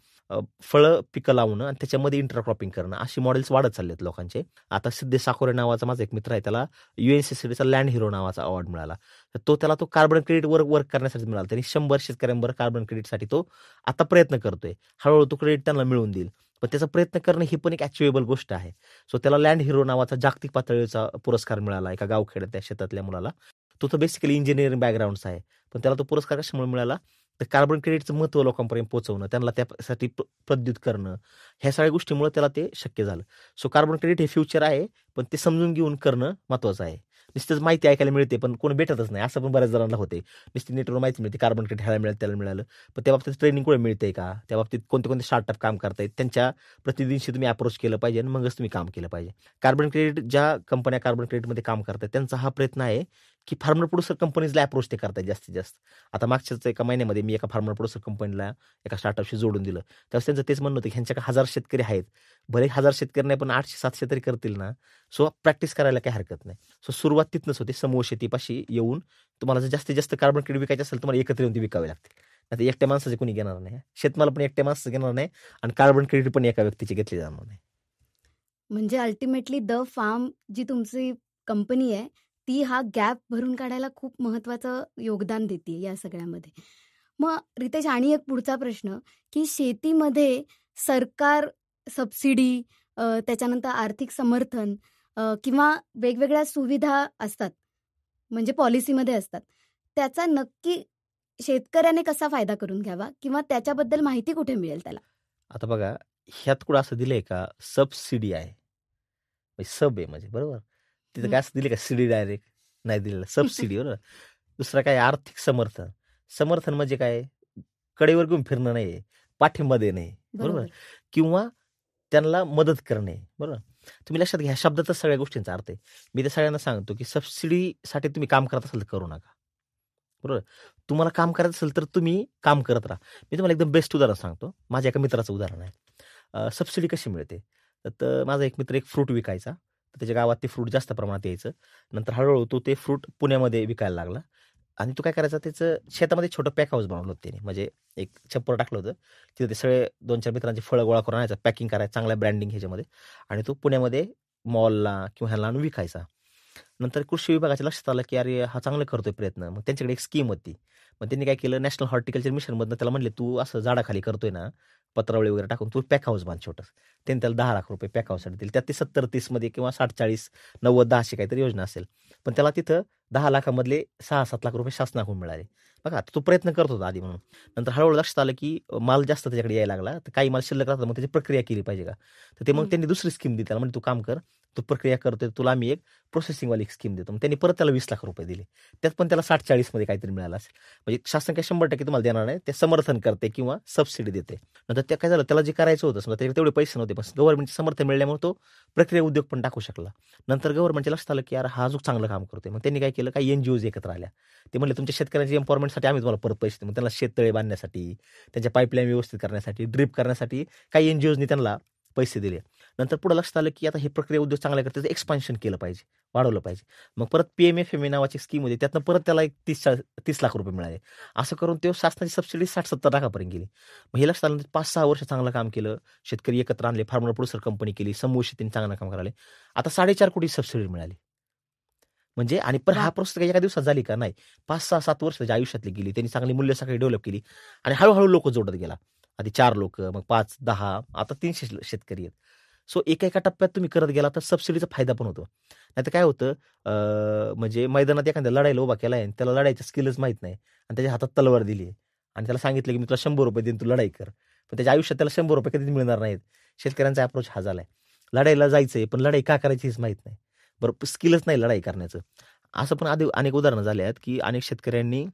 फळं पिकं लावणं आणि त्याच्यामध्ये इंटरक्रॉपिंग करणं, अशी मॉडेल्स वाढत चालले आहेत लोकांचे. आता सिद्धेश साकोरे नावाचा माझा एक मित्र आहे, त्याला UNCCDचा लँड हिरो नावाचा अवॉर्ड मिळाला. तर त्याला तो कार्बन क्रेडिट वर्क करण्यासाठी मिळाला. त्यांनी 100 शेतकऱ्यांवर कार्बन क्रेडिटसाठी तो आता प्रयत्न करतोय. हळूहळू तो क्रेडिट त्यांना मिळवून देईल. पण त्याचा प्रयत्न करणं ही पण एक अचिव्हेबल गोष्ट आहे. सो त्याला लँड हिरो नावाचा जागतिक पातळीचा पुरस्कार मिळाला एका गावखेड्यात त्या शेतातल्या मुलाला. तो तर बेसिकली इंजिनिअरिंग बॅकग्राऊंडचा आहे. पण त्याला तो पुरस्कार कशामुळे मिळाला, तर कार्बन क्रेडिटचं महत्त्व लोकांपर्यंत पोहोचवणं, त्यांना त्यासाठी प्रद्युत करणं, ह्या सगळ्या गोष्टीमुळे त्याला ते शक्य झालं. सो कार्बन क्रेडिट हे फ्युचर आहे, पण ते समजून घेऊन करणं महत्त्वाचं आहे. नुसतंच माहिती ऐकायला मिळते पण कोण भेटतच नाही, असं पण बऱ्याच जणांना होते. नुसती नेटवर माहिती मिळते कार्बन क्रेडिट ह्याला मिळालं त्याला मिळालं, पण त्या बाबतीत ट्रेनिंग कुठे मिळते का, त्या बाबतीत कोणते कोणते स्टार्टअप काम करतायत, त्यांच्या प्रतिनिधींशी तुम्ही अप्रोच केलं पाहिजे आणि मगच तुम्ही काम केलं पाहिजे. कार्बन क्रेडिट ज्या कंपन्या कार्बन क्रेडिटमध्ये काम करतात त्यांचा हा प्रयत्न आहे की फार्मर प्रोड्युसर कंपनीजला अप्रोच ते करतात जास्तीत जास्त. आता मागच्याच एका महिन्यामध्ये मी एका फार्मर प्रोड्युसर कंपनीला एका स्टार्टअपशी जोडून दिलं. त्यावेळेस त्यांचं तेच म्हणणं होतं की ह्यांच्याकडे 1000 शेतकरी आहेत. भले 1000 शेतकरी नाही पण 800-700 तरी करतील ना, सो प्रॅक्टिस करायला काही हरकत नाही. सो सुरुवात तिथनंच होते. समूह शेतीपाशी येऊन तुम्हाला जर जास्तीत जास्त कार्बन क्रेडिट विकायचे असेल तुम्हाला एकत्र येऊन ते विकावे लागतील. आता एकट्या माणसाचे कोणी घेणार नाही. शेतमाल पण एकट्या माणसाचं घेणार नाही आणि कार्बन क्रेडिट पण एका व्यक्तीचे घेतले जाणार नाही. म्हणजे अल्टिमेटली द फार्म जी तुमची कंपनी आहे ती हा गॅप भरून काढायला खूप महत्त्वाचं योगदान देते या सगळ्यामध्ये. मग रितेश, आणि एक पुढचा प्रश्न, की शेतीमध्ये सरकार सबसिडी, त्याच्यानंतर आर्थिक समर्थन किंवा वेगवेगळ्या सुविधा असतात, म्हणजे पॉलिसीमध्ये असतात. त्याचा नक्की शेतकऱ्याने कसा फायदा करून घ्यावा किंवा त्याच्याबद्दल माहिती कुठे मिळेल त्याला? आता बघा, ह्यात कुठं असं दिलंय का सबसिडी आहे, सब आहे म्हणजे बरोबर. तिथं काय असं दिले का सीडी डायरेक्ट नाही दिलेलं, सबसिडी बरोबर. दुसरं काय आर्थिक समर्थन. समर्थन म्हणजे काय, कडेवर घेऊन फिरणं नाही, पाठिंबा देणे बरोबर, बरोबर. किंवा त्यांना मदत करणे बरोबर. तुम्ही लक्षात घ्या, ह्या शब्दातच सगळ्या गोष्टींचा अर्थ आहे. मी ते सगळ्यांना सांगतो की सबसिडीसाठी तुम्ही काम करत असाल तर करू नका बरोबर. तुम्हाला काम करायचं असेल तर तुम्ही काम करत राहा. मी तुम्हाला एकदम बेस्ट उदाहरण सांगतो. माझ्या एका मित्राचं उदाहरण आहे. सबसिडी कशी मिळते, तर माझा एक मित्र एक फ्रूट विकायचा. तर त्याच्या गावात ते फ्रूट जास्त प्रमाणात यायचं. नंतर हळूहळू तो ते फ्रूट पुण्यामध्ये विकायला लागला आणि तो काय करायचा, त्याचं शेतामध्ये छोटं पॅक हाऊस बनवलं होतं त्याने. म्हणजे एक छप्पर टाकलं होतं, तिथे ते सगळे 2-4 मित्रांची फळं गोळा करून आणायचं, पॅकिंग करायचं चांगल्या ब्रँडिंग ह्याच्यामध्ये, आणि तो पुण्यामध्ये मॉलला किंवा ह्याला आणून विकायचा. नंतर कृषी विभागाच्या लक्षात आलं की अरे हा चांगला करतोय प्रयत्न. मग त्यांच्याकडे एक स्कीम होती. मग त्यांनी काय केलं, नॅशनल हॉर्टिकल्चर मिशनमधनं त्याला म्हणले, तू असं झाडाखाली करतोय ना पत्रावळी वगैरे टाकून, तू पॅक हाऊस बांध छोटं. त्यांनी त्याला 10 लाख रुपये पॅक हाऊससाठी दिले. त्यात ते 70-30 मध्ये किंवा 60-40 90-10 अशी काहीतरी योजना असेल. पण त्याला तिथं 10 लाखामधले 6-7 लाख रुपये शासनाकडून मिळाले. बघा, आता तो प्रयत्न करत होता आधी म्हणून. नंतर हळूहळू लक्षात आलं की माल जास्त त्याच्याकडे यायला लागला, तर काही माल शिल्लक राहतात, मग त्याची प्रक्रिया केली पाहिजे का. तर ते मग त्यांनी दुसरी स्कीम दिली त्याला, म्हणजे तू काम कर, तू प्रक्रिया करतोय, तुला आम्ही एक प्रोसेसिंगवाली स्कीम देतो. मग त्यांनी परत त्याला 20 लाख रुपये दिले. त्यात पण त्याला 60-40 मध्ये काहीतरी मिळालं असेल. म्हणजे शासन काय 100% तुम्हाला देणार नाही, ते समर्थन करते किंवा सबसिडी देते. नंतर ते काय झालं, त्याला जे करायचं होतं समजा त्याच्याकडे तेवढे पैसे नव्हते, पण गव्हर्नमेंटचे समर्थन मिळाल्यामुळे तो प्रक्रिया उद्योग पण टाकू शकला. नंतर गव्हर्नमेंटच्या लक्षात आलं की यार हा अजून चांगलं काम करतोय. मग त्यांनी काय केलं, काही एनजीओज एकत्र आल्या. ते म्हणले तुमच्या शेतकऱ्यांच्या एम्पॉवरमेंटसाठी आम्ही तुम्हाला परत पैसे देऊ. मग त्यांना शेततळे बांधण्यासाठी, त्यांच्या पाईपलाईन व्यवस्थित करण्यासाठी, ड्रिप करण्यासाठी काही एनजीओजनी त्यांना पैसे दिले. नंतर पुढे लक्षात आलं की आता हे प्रक्रिया उद्योग चांगल्या करते, एक्सपान्शन केलं पाहिजे, वाढवलं पाहिजे. मग परत PMFME नावाची स्कीम होती, त्यातनं परत त्याला एक 30 लाख रुपये मिळाले. असं करून ते शासनाची सबसिडी 60-70 लाखापर्यंत गेली. मग हे लक्षात आलं, 5-6 वर्ष चांगलं काम केलं, शेतकरी एकत्र आणले, फार्मर प्रोड्युसर कंपनी केली, समूह शेतीने चांगलं काम करायला. आता 4.5 कोटी सबसिडी मिळाली. म्हणजे आणि पण हा प्रोसेस काही एका दिवसात झाली का, नाही, 5-6-7 वर्ष त्याच्या आयुष्यातली गेली. त्यांनी चांगली मूल्य सगळी डेव्हलप केली आणि हळूहळू लोक जोडत गेला. आधी 4 लोक, मग 5, 10, आता 300 शेतकरी आहेत. सो एका टप्प्यात तुम्ही करत गेला तर सबसिडीचा फायदा पण होतो. नाहीतर काय होतं, म्हणजे मैदानात एखाद्या लढायला उभा केलाय आणि त्याला लढायचं स्किलच माहित नाही आणि त्याच्या हातात तलवार दिली आणि त्याला सांगितलं की मी तुला 100 रुपये देईन, तू लढाई कर. पण त्याच्या आयुष्यात त्याला 100 रुपये कधीच मिळणार नाहीत. शेतकऱ्यांचा अप्रोच हा झालाय, लढाईला जायचंय पण लढाई का करायची हेच माहित नाही, बरं स्किलच नाही लढाई करण्याचं. असं पण आधी अनेक उदाहरणं झाले आहेत की अनेक शेतकऱ्यांनी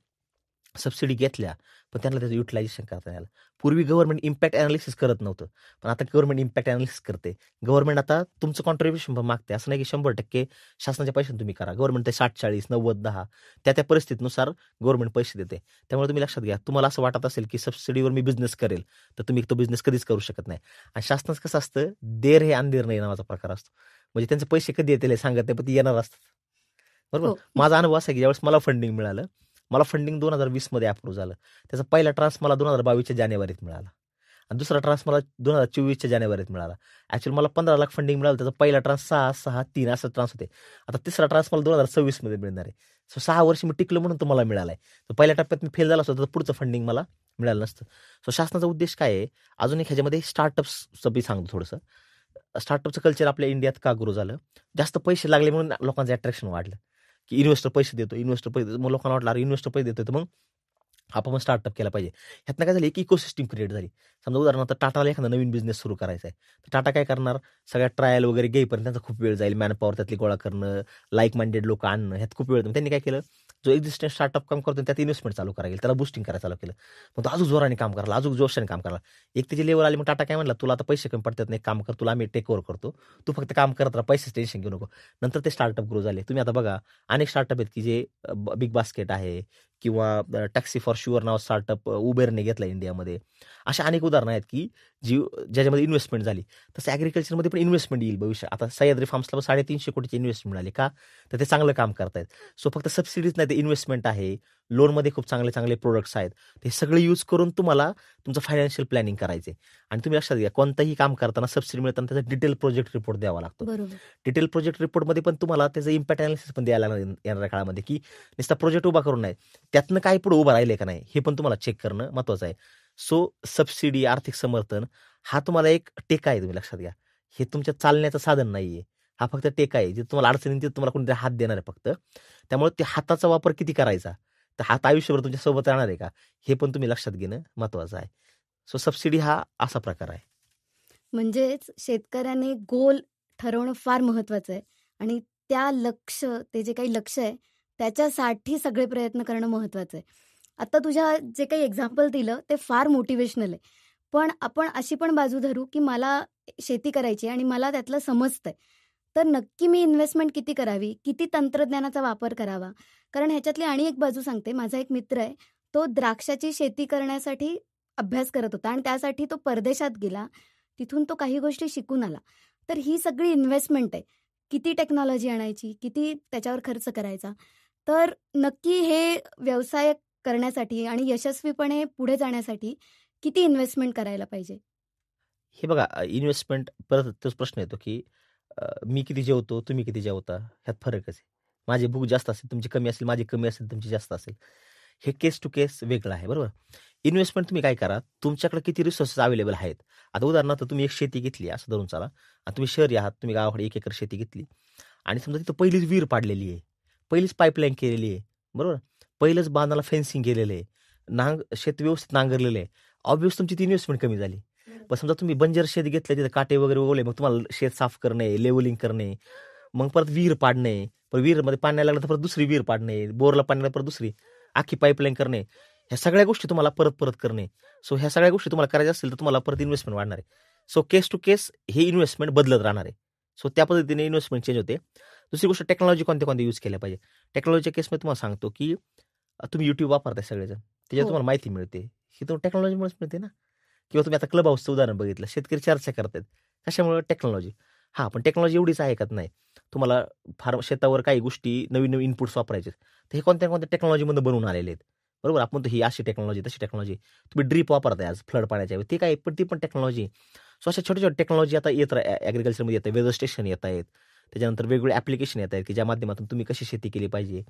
सबसिडी घेतल्या पण त्यांना त्याचं युटिलायझेशन करता आलं. पूर्वी गव्हर्नमेंट इम्पॅक्ट अनालिसिस करत नव्हतं, पण आता गव्हर्नमेंट इम्पॅक्ट अनालिसिस करते. गव्हर्नमेंट आता तुमचं कॉन्ट्रीब्युशन पण मागते. असं नाही की 100% शासनाच्या पैशाने तुम्ही करा. गव्हर्नमेंट ते 60-40, 90-10 त्या परिस्थितीनुसार गव्हर्नमेंट पैसे देते. त्यामुळे तुम्ही लक्षात घ्या, तुम्हाला असं वाटत असेल की सबसिडीवर मी बिझनेस करेल, तर तुम्ही तो बिझनेस कधीच करू शकत नाही. आणि शासनाचं कसं असतं, देर हे अंधेर नाही नावाचा प्रकार असतो. म्हणजे त्यांचे पैसे कधी येतील हे सांगत नाही, पण ते येणार असतात बरोबर. हो. माझा अनुभव असा आहे की ज्यावेळेस मला फंडिंग मिळालं, मला फंडिंग 2020 मध्ये अप्रूव्ह झालं. त्याचा पहिला ट्रान्स मला 2022च्या जानेवारीत मिळाला आणि दुसरा ट्रान्स मला 2024च्या जानेवारीत मिळाला. ऍक्च्युअली मला 15 लाख फंडिंग मिळालं. त्याचा पहिला ट्रान्स 6-6-3 असं ट्रान्स होते. आता तिसरा ट्रान्स मला 2026 मध्ये मिळणार आहे. सो 6 वर्ष मी टिकलो म्हणून तुम्हाला मिळालाय. तर पहिल्या टप्प्यात मी फेल झाला असतो तर पुढचं फंडिंग मला मिळालं नसतं. सो शासनाचा उद्देश काय आहे, अजून एक ह्याच्यामध्ये स्टार्टअप्सचं बी सांगतो थोडंसं. स्टार्टअपचं कल्चर आपल्या इंडियात का ग्रो झालं, जास्त पैसे लागले म्हणून लोकांचं अट्रॅक्शन वाढलं की इन्व्हेस्टर पैसे देतो, मग लोकांना वाटलं अरे इन्व्हेस्टर पैसे देतो, तर मग आपण स्टार्टअप केला पाहिजे. ह्यातनं काय झालं, एक इकोसिस्टम क्रिएट झाली. समजा उदाहरणार्थ टाटाला एखादा नवीन बिझनेस सुरू करायचा आहे, तर टाटा काय करणार, सगळ्या ट्रायल वगैरे घेईपर्यंत त्यांचा खूप वेळ जाईल, मॅनपॉवर त्यातली गोळा करणं, लाईक माइंडेड लोक आणणं, ह्यात खूप वेळ. त्यांनी काय केलं, जो एक्झिस्टंट स्टार्टअप काम करतो त्यात इन्व्हेस्टमेंट चालू करायला गेलं, त्याला बुस्टिंग करायला चालू केलं. मग तो अजून जोराने काम करायला, अजून जोशाने काम करायला. एक त्याची लेवल आली, मग टाटा काय म्हणला, तुला आता पैसे कमी पडतात, नाही काम कर, तुला आम्ही टेक ओव्हर करतो, तू फक्त काम करत राहा, पैसेच टेन्शन घेऊ नको. नंतर ते स्टार्टअप ग्रो झाले. तुम्ही आता बघा अनेक स्टार्टअप आहेत की जे बिग बास्केट आहे किंवा टॅक्सी फॉर शुअर नाव स्टार्टअप उबेरने घेतला इंडियामध्ये. अशा अनेक उदाहरणं आहेत की ज्याच्यामध्ये इन्व्हेस्टमेंट झाली. तसं ॲग्रिकल्चरमध्ये पण इन्व्हेस्टमेंट येईल भविष्यात. आता सह्याद्री फार्म्सला 350 कोटीची इन्व्हेस्टमेंट आली का, तर ते चांगलं काम करतायत. सो फक्त सबसिडीज नाही, ते इन्व्हेस्टमेंट आहे, लोनमध्ये खूप चांगले चांगले प्रोडक्ट्स आहेत. ते सगळे यूज करून तुम्हाला तुमचं फायनान्शियल प्लॅनिंग करायचे. आणि तुम्ही लक्षात घ्या, कोणतंही काम करताना सबसिडी मिळताना त्याचा डिटेल प्रोजेक्ट रिपोर्ट द्यावा लागतो. बरोबर. डिटेल प्रोजेक्ट रिपोर्टमध्ये पण तुम्हाला त्याचं इम्पॅक्ट अनालिसिस पण द्यायला येणाऱ्या काळामध्ये, की नुसता प्रोजेक्ट उभा करून नाही, त्यातनं काय पुढे उभं राहिले का नाही हे पण तुम्हाला चेक करणं महत्त्वाचं आहे. सो सबसिडी, आर्थिक समर्थन हा तुम्हाला एक टेका आहे, तुम्ही लक्षात घ्या. हे तुमच्या चालण्याचं साधन नाहीये, हा फक्त टेका आहे. जे तुम्हाला अडचणी तुम्हाला कोणतरी हात देणार आहे फक्त. त्यामुळे ते हाताचा वापर किती करायचा, तर हात आयुष्यभर तुमच्या सोबत राहणार आहे का, हे पण तुम्ही लक्षात घेणं महत्त्वाचं आहे. सो सबसिडी हा असा प्रकार आहे. म्हणजेच शेतकऱ्याने गोल ठरवणं फार महत्वाचं आहे आणि ते जे काही लक्ष आहे त्याच्यासाठी सगळे प्रयत्न करणं महत्वाचं आहे. आता तुझ्या जे काही एक्झाम्पल दिलं ते फार मोटिवेशनल आहे. पण आपण अशी पण बाजू धरू की मला शेती करायची आणि मला त्यातलं समजतंय, तर नक्की मी इन्व्हेस्टमेंट किती करावी, किती तंत्रज्ञानाचा वापर करावा? कारण ह्याच्यातली आणि एक बाजू सांगते. माझा एक मित्र आहे, तो द्राक्षाची शेती करण्यासाठी अभ्यास करत होता आणि त्यासाठी तो परदेशात गेला. तिथून तो काही गोष्टी शिकून आला. तर ही सगळी इन्व्हेस्टमेंट आहे. किती टेक्नॉलॉजी आणायची, किती त्याच्यावर खर्च करायचा. तर नक्की हे व्यवसाय करण्यासाठी आणि यशस्वीपणे पुढे जाण्यासाठी किती इन्व्हेस्टमेंट करायला पाहिजे? हे बघा, इन्व्हेस्टमेंट परत तोच प्रश्न येतो की मी किती जेवतो, तुम्ही किती जेवता, ह्यात फरकच आहे. माझी भूक जास्त असेल, तुमची कमी असेल, माझी कमी असेल, तुमची जास्त असेल. हे केस टू केस वेगळं आहे, बरोबर. इन्व्हेस्टमेंट तुम्ही काय करा, तुमच्याकडे किती रिसोर्सेस अवेलेबल आहेत. आता उदाहरणार्थ तुम्ही एक शेती घेतली असं धरून चाला, आणि तुम्ही शहरी आहात, तुम्ही गावाकडे 1 एकर शेती घेतली आणि समजा तिथं पहिलीच विहीर पाडलेली आहे, पहिलीच पाईपलाईन केलेली आहे, बरोबर. पहिलंच बांधाला फेन्सिंग केलेलं आहे, शेत व्यवस्थित नांगरलेलं आहे. ऑब्व्हियस तुमची ती इन्व्हेस्टमेंट कमी झाली. पण समजा तुम्ही बंजर शेत घेतलं, तिथे काटे वगैरे उगवले, मग तुम्हाला शेत साफ करणे, लेवलिंग करणे, मग परत विहीर पाडणे, पण विहीरमध्ये पाणी नाही लागलं तर परत दुसरी विहीर पाडणे, बोरला पाणी लागलं परत दुसरी, अख्खी पाईपलाईन करणे, ह्या सगळ्या गोष्टी तुम्हाला परत परत करणे. सो ह्या सगळ्या गोष्टी तुम्हाला करायच्या असतील तर तुम्हाला परत इन्व्हेस्टमेंट वाढणार आहे. सो केस टू केस हे इन्व्हेस्टमेंट बदलत राहणार आहे. सो त्या पद्धतीने इन्व्हेस्टमेंट चेंज होते. दुसरी गोष्ट, टेक्नॉलॉजी कोणत्या कोणत्या यूज केल्या पाहिजे. टेक्नॉलॉजीच्या केसमध्ये तुम्हाला सांगतो की तुम्ही युट्यूब वापरताय सगळेजण, त्याच्यात हो. तुम्हाला माहिती मिळते, ही तर टेक्नॉलॉजीमुळेच मिळते ना. किंवा तुम्ही आता क्लब हाऊसचं उदाहरण बघितलं, शेतकरी चर्चा करतात कशामुळे, टेक्नॉलॉजी. हां, पण टेक्नॉलॉजी एवढीच आहे का, नाही. तुम्हाला फार शेतावर काही गोष्टी नवीन नवीन इनपुट्स वापरायचे, तर हे कोणत्या कोणत्या टेक्नॉलॉजीमधून बनवून आलेले आहेत, बरोबर. आपण तर ही अशी टेक्नॉलॉजी, तशी टेक्नॉलॉजी, तुम्ही ड्रीप वापरताय आज फ्लड पाण्याच्या, ते काय, पण ती पण टेक्नॉलॉजी. सो अशा छोट्या छोट्या टेक्नॉलॉजी आता येत ॲग्रिकल्चरमध्ये येत आहे. वेदर स्टेशन येत आहेत, त्याच्यानंतर वेगवेगळे ॲप्लिकेशन येत आहेत की ज्या माध्यमातून तुम्ही कशी शेती केली पाहिजे,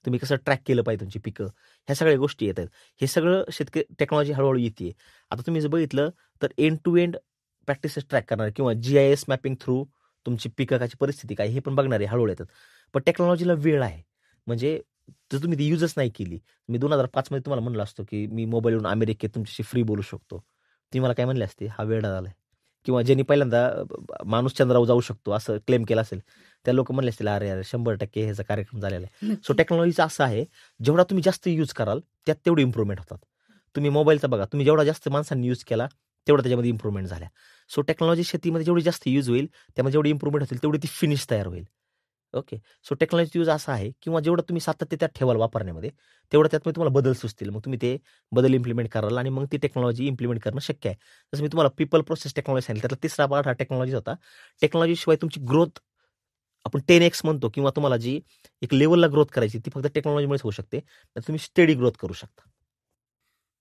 तुम्ही कसं ट्रॅक केलं पाहिजे तुमची पिकं, ह्या सगळ्या गोष्टी येत आहेत. हे सगळं शेतकरी टेक्नॉलॉजी हळूहळू येते. आता तुम्ही जर बघितलं तर end to end practices track करणार किंवा GIS मॅपिंग थ्रू तुमची पिकाची परिस्थिती काय हे पण बघणारे हळूहळू येतात. पण टेक्नॉलॉजीला वेळ आहे. म्हणजे जर तुम्ही ती युजच नाही केली, मी 2005 मध्ये तुम्हाला म्हणलं असतो की मी मोबाईलवरून अमेरिकेत तुमच्याशी फ्री बोलू शकतो, तुम्ही मला काय म्हणले असते, हा वेडा झालाय. किंवा ज्यांनी पहिल्यांदा माणूस चंद्रावर जाऊ शकतो असं क्लेम केलं असेल, त्या लोक म्हणले असतील, अरे अरे 100% ह्याचा कार्यक्रम झालेला आहे. सो टेक्नॉलॉजीचं असं आहे, जेवढा तुम्ही जास्त यूज कराल त्यात तेवढी इम्प्रूव्हमेंट होतात. तुम्ही मोबाईलचा बघा, तुम्ही जेवढा जास्त माणसांनी यूज केला तेवढा त्याच्यामध्ये इम्प्रूव्हमेंट झाल्या. सो टेक्नॉलॉजी शेतीमध्ये जेवढी जास्त यूज होईल, त्यामध्ये जेवढी इम्प्रूव्हमेंट होईल तेवढी ती फिनिश तयार होईल. ओके. सो टेक्नॉलॉजी यूज असा आहे, किंवा जेवढं तुम्ही सातत्य त्यात ठेवाल वापरण्यामध्ये, तेवढं त्यात तुम्हाला बदल सुचतील. मग तुम्ही ते बदल इम्प्लिमेंट कराल आणि मग ती टेक्नॉलॉजी इम्प्लिमेंट करणं शक्य आहे. जसं मी तुम्हाला पीपल प्रोसेस टेक्नॉलॉजी सांगितलं, त्यातला तिसरा पार्ट हा टेक्नॉलॉजी होता. टेक्नॉलॉजीशिवाय तुमची ग्रोथ आपण 10x म्हणतो, किंवा तुम्हाला जी एक लेवलला ग्रोथ करायची ती फक्त टेक्नॉलॉजीमुळेच होऊ शकते. तर तुम्ही स्टेडी ग्रोथ करू शकता.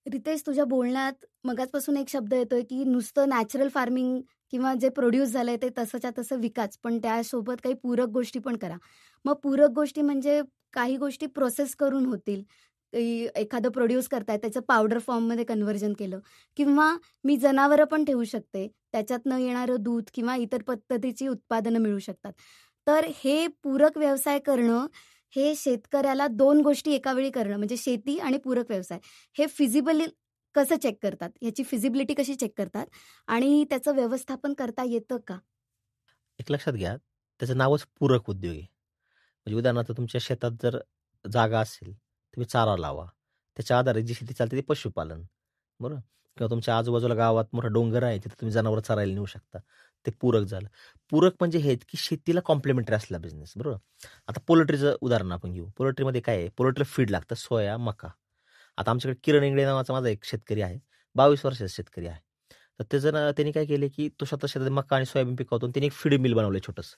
रितेश, तुझ्या बोलण्यात मगाचपासून एक शब्द येतोय की नुसतं नॅचरल फार्मिंग किंवा जे प्रोड्यूस झालंय ते तसंच्या तसं विकाच, पण त्यासोबत काही पूरक गोष्टी पण करा. मग पूरक गोष्टी म्हणजे काही गोष्टी प्रोसेस करून होतील. एखादं प्रोड्यूस करताय त्याचं पावडर फॉर्ममध्ये कन्व्हर्जन केलं, किंवा मी जनावरं पण ठेवू शकते, त्याच्यातनं येणारं दूध किंवा इतर पद्धतीची उत्पादनं मिळू शकतात. तर हे पूरक व्यवसाय करणं, हे शेतकऱ्याला 2 गोष्टी एका वेळी करणं म्हणजे शेती आणि पूरक व्यवसाय, हे फिजिबली कसं चेक करतात, ह्याची फिजिबिलिटी कशी चेक करतात आणि त्याचं व्यवस्थापन करता येतं का? एक लक्षात घ्या, त्याचं नावच पूरक उद्योग आहे. म्हणजे उदाहरणार्थ तुमच्या शेतात जर जागा असेल, तुम्ही चारा लावा. त्याच्या आधारे जी शेती चालते ते पशुपालन, बरोबर? किंवा तुमच्या आजूबाजूला गावात मोठा डोंगर आहे, तिथे तुम्ही जनावरं चरायला नेऊ शकता. ते पूरक झालं. पूरक म्हणजे हे की शेतीला कॉम्प्लिमेंटरी असलेला बिझनेस, बरोबर? आता पोल्ट्रीचं उदाहरण आपण घेऊ. पोल्ट्रीमध्ये काय आहे, पोल्ट्रीला फीड लागतं सोया, मका. आता आमच्याकडे किरण इंगळे नावाचा माझा एक शेतकरी आहे. 22 वर्षाचा शेतकरी आहे. तर त्याचं ना त्यांनी काय केले, की तो स्वतः शेतात मका आणि सोयाबीन पिकवतो आणि त्याने एक फीड मिल बनवलं छोटंसं.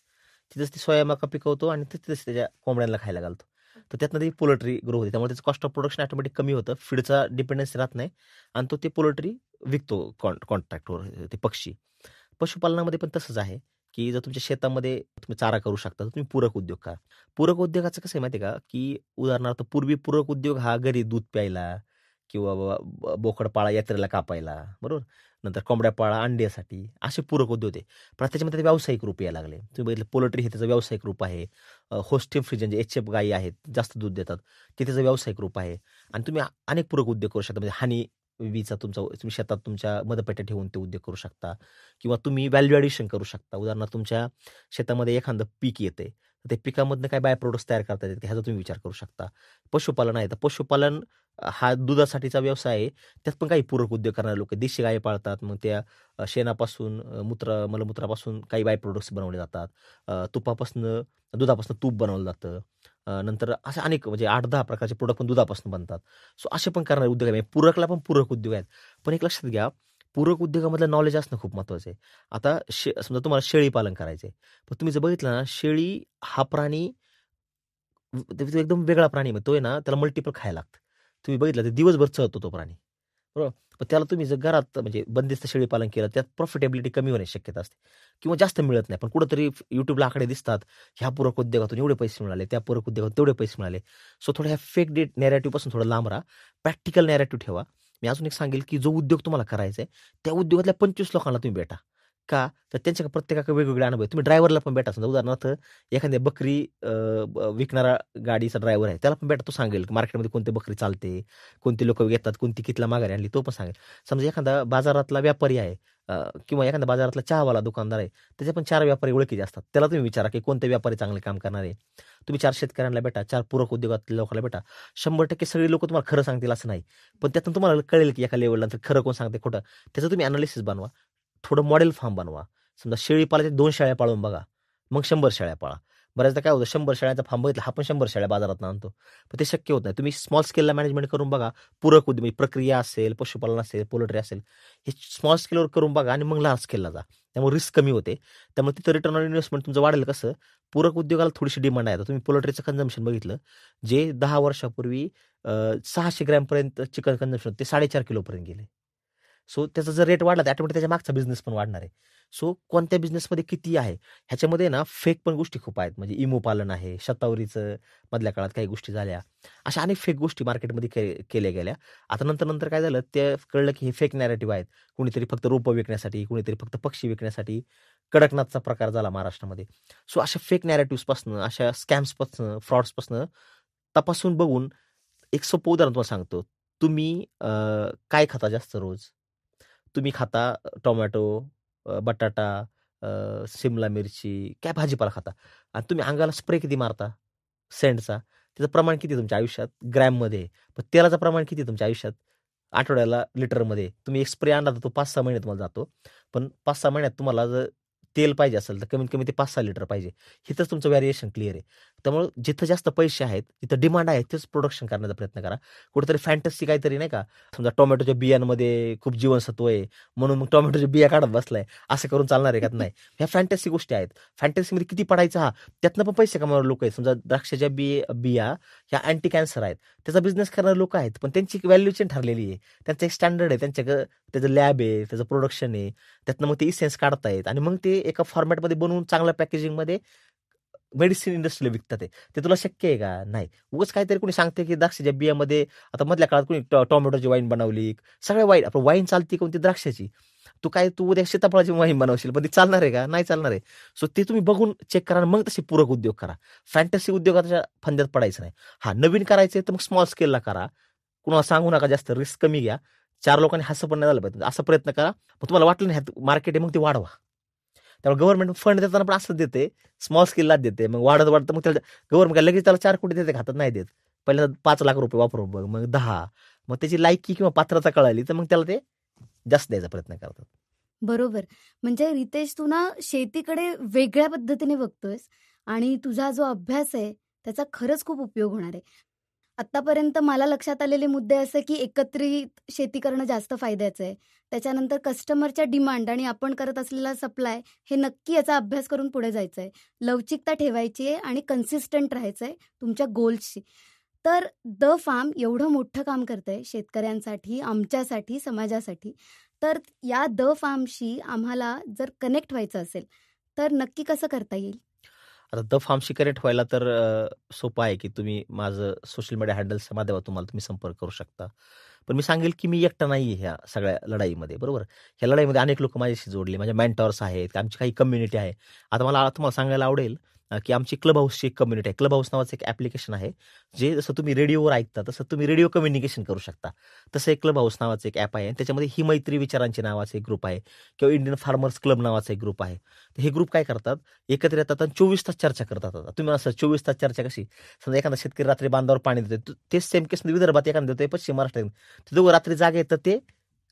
तिथेच ते सोया मका पिकवतो आणि तिथेच त्याच्या कोंबड्यांना खायला घालतो. तर त्यातनं ती पोल्ट्री ग्रो होते. त्यामुळे त्याचं कॉस्ट ऑफ प्रोडक्शन ऑटोमॅटिक कमी होतं. फीडचा डिपेंडन्सी राहत नाही आणि तो ते पोल्ट्री विकतो कॉन्ट्रॅक्टवर ते पक्षी. पशुपालनामध्ये पण तसंच आहे, की जर तुमच्या शेतामध्ये तुम्ही चारा करू शकता, तर तुम्ही पूरक उद्योग करा. पूरक उद्योगाचं कसं आहे माहिती आहे का, की उदाहरणार्थ पूर्वी पूरक उद्योग हा घरी दूध प्यायला किंवा बोकड पाळा यात्रेला कापायला, बरोबर? नंतर कोंबड्या पाळा अंड्यासाठी असे पूरक उद्योग होते. पण आता त्याच्यामध्ये ते व्यावसायिक रूप यायला लागले. तुम्ही बघितलं पोल्ट्री हे त्याचं व्यावसायिक रूप आहे. होस्टिंग फ्रीजन जे एचएफ गायी आहेत, जास्त दूध देतात, ते त्याचं व्यावसायिक रूप आहे. आणि तुम्ही अनेक पूरक उद्योग करू शकता. म्हणजे हनी बीचा तुम्ही शेतात तुमच्या मधपेट्या ठेवून ते उद्योग करू शकता किंवा तुम्ही व्हॅल्यू ॲडिशन करू शकता. उदाहरणार्थ तुमच्या शेतामध्ये एखादं पीक येते, तर ते पिकामधनं काय बाय प्रोडक्ट्स तयार करता येतात ह्याचा तुम्ही विचार करू शकता. पशुपालन आहे, तर पशुपालन हा दुधासाठीचा व्यवसाय आहे. त्यात पण काही पूरक उद्योग करणारे लोक देशी गायी पाळतात. मग त्या शेणापासून मलमूत्रापासून काही बाय प्रोडक्ट्स बनवले जातात. दुधापासून तूप बनवलं जातं. नंतर असे अनेक म्हणजे 8-10 प्रकारचे प्रोडक्ट पण दुधापासून बनतात. सो असे पण करणारे उद्योग आहे. म्हणजे पूरकला पण पूरक उद्योग आहेत. पण एक लक्षात घ्या, पूरक उद्योगामधलं नॉलेज असणं खूप महत्त्वाचं आहे. आता समजा तुम्हाला शेळी पालन करायचं आहे. पण तुम्ही जर बघितलं ना, शेळी हा प्राणी तो एकदम वेगळा प्राणी आहे. तो आहे ना, त्याला मल्टिपल खायला लागतं. तुम्ही बघितलं तर दिवसभर चरतो तो प्राणी, बरोबर? पण त्याला तुम्ही जर घरात म्हणजे बंदिस्त शेळी पालन केलं, त्यात प्रॉफिटेबिलिटी कमी होण्याची शक्यता असते किंवा जास्त मिळत नाही. पण कुठेतरी YouTubeला आकडे दिसतात, ह्या पूरक उद्योगातून एवढे पैसे मिळाले, त्या पूरक उद्योगातून तेवढे पैसे मिळाले. सो थोड्या ह्या फेक नॅरेटिव्हपासून थोडं लांब राहा. प्रॅक्टिकल नॅरेटिव्ह ठेवा. मी अजून एक सांगेल, की जो उद्योग तुम्हाला करायचा आहे, त्या उद्योगातल्या 25 लोकांना तुम्ही भेटा. का? तर त्यांच्या प्रत्येकाकडे वेगवेगळे अनुभव आहेत. तुम्ही ड्रायव्हरला पण भेटा. समजा उदाहरणार्थ एखाद्या बकरी विकणारा गाडीचा ड्रायव्हर आहे, त्याला पण भेटा. तो सांगेल की मार्केटमध्ये कोणती बकरी चालते, कोणती लोकं घेतात, कोणती कितीला माघारी आणली, तो पण सांगेल. समजा एखादा बाजारातला व्यापारी आहे किंवा एखाद्या बाजारातला चहावाला दुकानदार आहे, त्याचे पण 4 व्यापारी ओळखीचे असतात. त्याला तुम्ही विचारा की कोणते व्यापारी चांगले काम करणार आहे. तुम्ही 4 शेतकऱ्यांना भेटा, 4 पूरक उद्योगातल्या लोकांना भेटा. 100% सगळी लोकं तुम्हाला खरं सांगतील असं नाही. पण त्यातून तुम्हाला कळेल की एका लेव्हलला खरं कोण सांगते, खोटं. त्याचं तुम्ही एनालिसिस बनवा. थोडं मॉडेल फार्म बनवा. समजा शेळी पाळायच्या 2 शेळ्या पाळून बघा. मग 100 शेळ्या पाळा. बऱ्याचदा काय होतं 100 शेळ्यांचा फार्म बघितला, हा पण 100 शेळ्या बाजारात आणतो. पण ते शक्य होत नाही. तुम्ही स्मॉल स्केलला मॅनेजमेंट करून बघा. पूरक उद्योग म्हणजे प्रक्रिया असेल, पशुपालन असेल, पोल्ट्री असेल, हे स्मॉल स्केलवर करून बघा आणि मग लार्ज स्केलला जा. त्यामुळे रिस्क कमी होते. त्यामुळे तिथं रिटर्न ऑन इन्व्हेस्टमेंट तुमचं वाढेल. कसं? पूरक उद्योगाला थोडीशी डिमांड आहे. आता तुम्ही पोल्ट्रीचं कन्झम्पशन बघितलं, जे 10 वर्षापूर्वी 600 ग्रॅमपर्यंत चिकन कन्झम्पशन होतं, ते 4.5 किलोपर्यंत गेले. सो त्याचा जर रेट वाढला तर ऑटोमॅटिक त्याच्या मागचा बिझनेस पण वाढणार आहे. सो कोणत्या बिझनेसमध्ये किती आहे ह्याच्यामध्ये ना फेक पण गोष्टी खूप आहेत. म्हणजे इमू पालन आहे, शतावरीचं मधल्या काळात काही गोष्टी झाल्या. अशा अनेक फेक गोष्टी मार्केटमध्ये केल्या गेल्या. आता नंतर काय झालं, ते कळलं की हे फेक नॅरेटिव्ह आहेत. कुणीतरी फक्त रोपं विकण्यासाठी, कुणीतरी फक्त पक्षी विकण्यासाठी कडकनाथचा प्रकार झाला महाराष्ट्रामध्ये. सो अशा फेक नॅरेटिव्हपासून, अशा स्कॅम्सपासून, फ्रॉड्सपासून तपासून बघून एक सोपं उदाहरण तुम्हाला सांगतो. तुम्ही काय खाता जास्त रोज? तुम्ही खाता टोमॅटो, बटाटा, शिमला मिरची, काय भाजीपाला खाता आणि तुम्ही अंगाला स्प्रे किती मारता सेंटचा? त्याचं प्रमाण किती तुमच्या आयुष्यात ग्रॅममध्ये? पण तेलाचं प्रमाण किती तुमच्या आयुष्यात आठवड्याला लिटरमध्ये? तुम्ही एक स्प्रे आणला तर तो 5-6 महिने तुम्हाला जातो. पण 5-6 महिन्यात तुम्हाला जर तेल पाहिजे असेल तर कमीत कमी ते 5-6 लिटर पाहिजे. इथंच तुमचं व्हॅरिएशन क्लिअर आहे. त्यामुळे जिथं जास्त पैसे आहेत, तिथं डिमांड आहे, तेच प्रोडक्शन करण्याचा प्रयत्न करा. कुठेतरी फॅन्टसी काहीतरी नाही का, समजा टोमॅटोच्या बियांमध्ये खूप जीवनसत्व आहे म्हणून मग टोमॅटोच्या बिया काढत बसलाय, असं करून चालणार आहे का? नाही. ह्या फॅन्टसी गोष्टी आहेत. फॅन्टसीमध्ये किती पडायचं, हा त्यातनं पण पैसे कमावणारे लोक आहेत. समजा द्राक्षाच्या बिया ह्या अँटी कॅन्सर आहेत, त्याचा बिझनेस करणारे लोक आहेत. पण त्यांची व्हॅल्यू चेन ठरलेली आहे. त्यांचं एक स्टँडर्ड आहे, त्याचं लॅब आहे, त्याचं प्रोडक्शन आहे. त्यातनं मग ते इसेन्स काढतायत आणि मग ते एका फॉर्मॅटमध्ये बनवून चांगल्या पॅकेजिंगमध्ये मेडिसिन इंडस्ट्रीला विकतात. ते तुला शक्य आहे का? नाही. उगाच काहीतरी कोणी सांगते की द्राक्षाच्या बियामध्ये आता मधल्या काळात कोणी टोमॅटोची वाईन बनवली, सगळ्या वाईन. आपण वाईन चालती कोणती? द्राक्षाची. तू उद्या सीताफळाची वाईन बनवशील, पण ती चालणार आहे का? नाही चालणार आहे. सो ते तुम्ही बघून चेक करा, मग तसे पूरक उद्योग करा. फॅन्टसी उद्योगाच्या फंद्यात पडायचं नाही. हा नवीन करायचं तर मग स्मॉल स्केलला करा. कुणाला सांगू नका, जास्त रिस्क कमी घ्या. 4 लोकांनी हसं पण नाही झालं पाहिजे, असा प्रयत्न करा. मग तुम्हाला वाटलं नाही मार्केट आहे, मग ते वाढवा. त्यामुळे गव्हर्नमेंट फंड देताना पण असं देते, स्मॉल स्केलला देते. मग वाढत मग त्याला गव्हर्नमेंट लगेच त्याला 4 कोटी देते, हातात नाही देत. पहिल्यांदा 5 लाख रुपये वापरून बघ, मग 10, मग त्याची लायकी किंवा पात्रता कळाली तर मग त्याला ते जास्त द्यायचा प्रयत्न करतात. बरोबर. म्हणजे रितेश, तू ना शेतीकडे वेगळ्या पद्धतीने बघतोयस आणि तुझा जो अभ्यास आहे त्याचा खरंच खूप उपयोग होणार आहे. आत्तापर्यंत मला लक्षात आलेले मुद्दे असे की एकत्रित शेती करणं जास्त फायद्याचं आहे. त्याच्यानंतर कस्टमरच्या डिमांड आणि आपण करत असलेला सप्लाय हे नक्की याचा अभ्यास करून पुढे जायचं आहे. लवचिकता ठेवायची आहे आणि कन्सिस्टंट राहायचं आहे तुमच्या गोल्सशी. तर द फार्म एवढं मोठं काम करतंय शेतकऱ्यांसाठी, आमच्यासाठी, समाजासाठी. तर या द फार्मशी आम्हाला जर कनेक्ट व्हायचं असेल, तर नक्की कसं करता येईल? आता द फार्मशी कनेक्ट व्हायला तर सोपं आहे की तुम्ही माझं सोशल मीडिया हँडल्सच्या माध्यमातून मला तुम्ही संपर्क करू शकता. पण मी सांगेल की मी एकटा नाही आहे ह्या सगळ्या लढाईमध्ये, बरोबर. ह्या लढाईमध्ये अनेक लोक माझ्याशी जोडले, माझ्या मेंटॉर्स आहेत, आमची काही कम्युनिटी आहे. आता मला तुम्हाला सांगायला आवडेल की आमची क्लब हाऊसची एक कम्युनिटी आहे. क्लब हाऊस नावाचं एक ॲप्लिकेशन आहे, जे जसं तुम्ही रेडिओवर ऐकता तसं तुम्ही रेडिओ कम्युनिकेशन करू शकता. तसं एक क्लब हाऊस नावाचं एक ॲप आहे आणि त्याच्यामध्ये ही मैत्री विचारांचे नावाचे एक ग्रुप आहे किंवा इंडियन फार्मर्स क्लब नावाचा एक ग्रुप आहे. तर हे ग्रुप काय करतात, एकत्र येतात आणि 24 तास चर्चा करतात. आता तुम्ही असं 24 तास चर्चा कशी, समजा एखादा शेतकरी रात्री बांधावर पाणी देतोय, तेच सेम केस विदर्भात एखादा देतोय, पश्चिम महाराष्ट्रात, ते दोघं रात्री जागे येतात, ते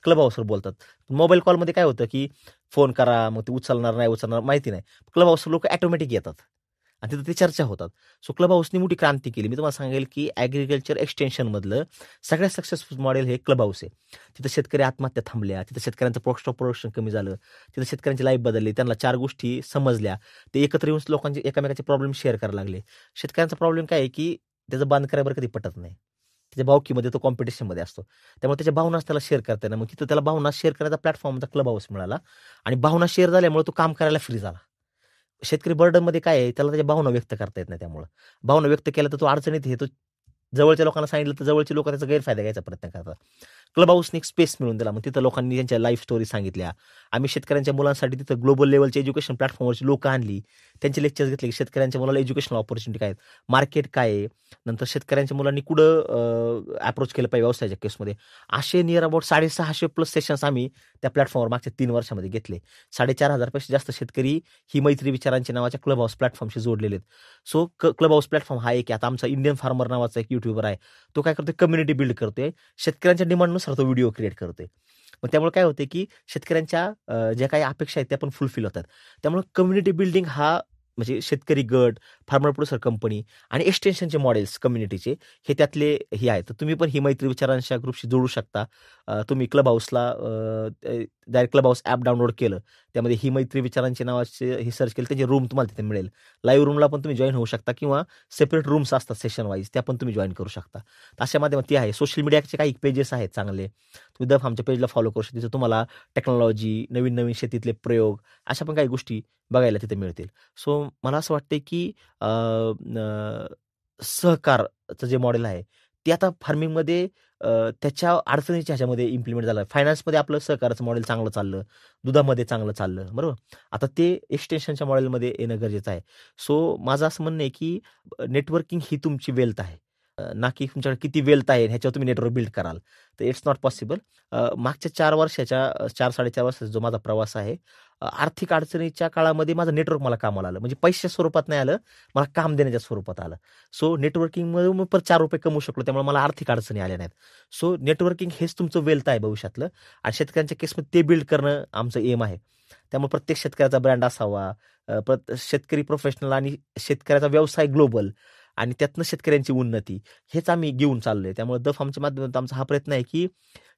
क्लब हाऊसवर बोलतात. मोबाईल कॉलमध्ये काय होतं की फोन करा, मग ते उचलणार नाही उचलणार माहिती नाही. क्लब हाऊसवर लोक ऑटोमॅटिक येतात आणि तिथं ते चर्चा होतात. सो क्लब हाऊसनी मोठी क्रांती केली. मी तुम्हाला सांगेल की ॲग्रिकल्चर एक्सटेन्शनमधलं सगळ्यात सक्सेसफुल मॉडेल हे क्लब हाऊस आहे. तिथं शेतकरी आत्महत्या थांबल्या, तिथं शेतकऱ्यांचं कॉस्ट ऑफ प्रोडक्शन कमी झालं, तिथं शेतकऱ्यांची लाईफ बदलली, त्यांना 4 गोष्टी समजल्या. ते एकत्र येऊन लोकांचे एकमेकाचे प्रॉब्लेम शेअर करायला लागले. शेतकऱ्यांचा प्रॉब्लेम काय आहे की त्याचं बांध करायवर कधी पटत नाही. त्याच्या भावकीमध्ये तो कॉम्पिटिशनमध्ये असतो. त्यामुळे त्याच्या भावनाच त्याला शेअर करता येणार. मग तिथं त्याला भावना शेअर करण्याचा प्लॅटफॉर्मचा क्लब हाऊस मिळाला आणि भावना शेअर झाल्यामुळे तो काम करायला फ्री झाला. शेतकरी बर्डनमध्ये काय आहे, त्याला त्याच्या भावना व्यक्त करता येत नाही. त्यामुळं भावना व्यक्त केल्या तर तो अडचणीत आहे. तो जवळच्या लोकांना सांगितलं तर जवळचे लोक त्याचा गैरफायदा घ्यायचा प्रयत्न करतात. क्लब हाऊसने एक स्पेस मिळून दिला. मग तिथं लोकांनी त्यांच्या लाईफ स्टोरी सांगितल्या. आम्ही शेतकऱ्यांच्या मुलांसाठी तिथं ग्लोबल लेव्हलची एज्युकेशन प्लॅटफॉर्मवरची लोकं आणली. त्यांचे लेक्चर्स घेतले की शेतकऱ्यांच्या मुलाला एज्युकेशनल ऑपॉर्च्युनिटी काय आहेत, मार्केट काय आहे, नंतर शेतकऱ्यांच्या मुलांनी कुठं अप्रोच केलं पाहिजे व्यवसायाच्या केसमध्ये. असे नियर अबाउट 650 प्लस सेशन्स आम्ही त्या प्लॅटफॉर्मवर मागच्या 3 वर्षामध्ये घेतले. 4,500 पेक्षा जास्त शेतकरी ही मैत्री विचारांची नावाच्या क्लब हाऊस प्लॅटफॉर्मशी जोडलेले आहेत. सो क्लब हाऊस प्लॅटफॉर्म हा एक, आता आमचा इंडियन फार्मर नावाचा एक युट्यूबर आहे, तो काय करतोय, कम्युनिटी बिल्ड करतोय. शेतकऱ्यांच्या डिमांडनुसार तो व्हिडिओ क्रिएट करतोय. मग त्यामुळे काय होते की शेतकऱ्यांच्या ज्या काही अपेक्षा आहेत त्या पण फुलफिल होतात. त्यामुळे कम्युनिटी बिल्डिंग हा म्हणजे शेतकरी गट, फार्मर प्रोड्युसर कंपनी आणि एक्सटेन्शनचे मॉडेल्स कम्युनिटीचे हे त्यातले हे आहेत. तर तुम्ही पण ही मैत्री विचारांच्या ग्रुपशी जोडू शकता. तुम्ही क्लब हाऊसला direct Clubhouse app download केलं, त्यामध्ये ही मैत्री विचारांचे नावाचे हे सर्च केलं, त्याची रूम तुम्हाला तिथे मिळेल. लाईव्ह रूमला पण तुम्ही जॉईन होऊ शकता किंवा सेपरेट रूम्स असतात सेशन वाईज, त्या पण तुम्ही जॉईन करू शकता. तर अशा माध्यमात ती आहे. सोशल मीडियाचे काही पेजेस आहेत चांगले, तुम्ही द फार्मच्या पेजला फॉलो करू शकता. तिथं तुम्हाला टेक्नॉलॉजी, नवीन नवीन शेतीतले प्रयोग, अशा पण काही गोष्टी बघायला तिथे मिळतील. सो मला असं वाटतंय की सहकारचं जे मॉडेल आहे ते आता फार्मिंगमध्ये त्याच्या अडचणीच्या ह्याच्यामध्ये इम्प्लिमेंट झालं. फायनान्समध्ये आपलं सहकाराचं मॉडेल चांगलं चाललं, दुधामध्ये चांगलं चाललं, बरोबर. आता ते एक्सटेन्शनच्या मॉडेलमध्ये येणं गरजेचं आहे. सो माझं असं म्हणणं आहे की नेटवर्किंग ही तुमची वेल्थ आहे, ना की तुमच्याकडे किती वेल्थ आहे ह्याच्यावर तुम्ही नेटवर्क बिल्ड कराल. तर इट्स नॉट पॉसिबल. मागच्या 4-4.5 वर्षाचा जो माझा प्रवास आहे, आर्थिक अडचणीच्या काळामध्ये माझं नेटवर्क मला कामाला आलं. म्हणजे पैशाच्या स्वरूपात नाही आलं, मला काम देण्याच्या स्वरूपात आलं. सो नेटवर्किंगमध्ये मी परत 4 रुपये कमवू शकलो, त्यामुळे मला आर्थिक अडचणी आल्या नाहीत. सो नेटवर्किंग हेच तुमचं वेल्थ आहे भविष्यातलं आणि शेतकऱ्यांच्या केसमध्ये ते बिल्ड करणं आमचं एम आहे. त्यामुळे प्रत्येक शेतकऱ्याचा ब्रँड असावा, शेतकरी प्रोफेशनल आणि शेतकऱ्याचा व्यवसाय ग्लोबल आणि त्यातनं शेतकऱ्यांची उन्नती, हेच आम्ही घेऊन चाललोय. त्यामुळे द फार्मच्या माध्यमातून आमचा हा प्रयत्न आहे की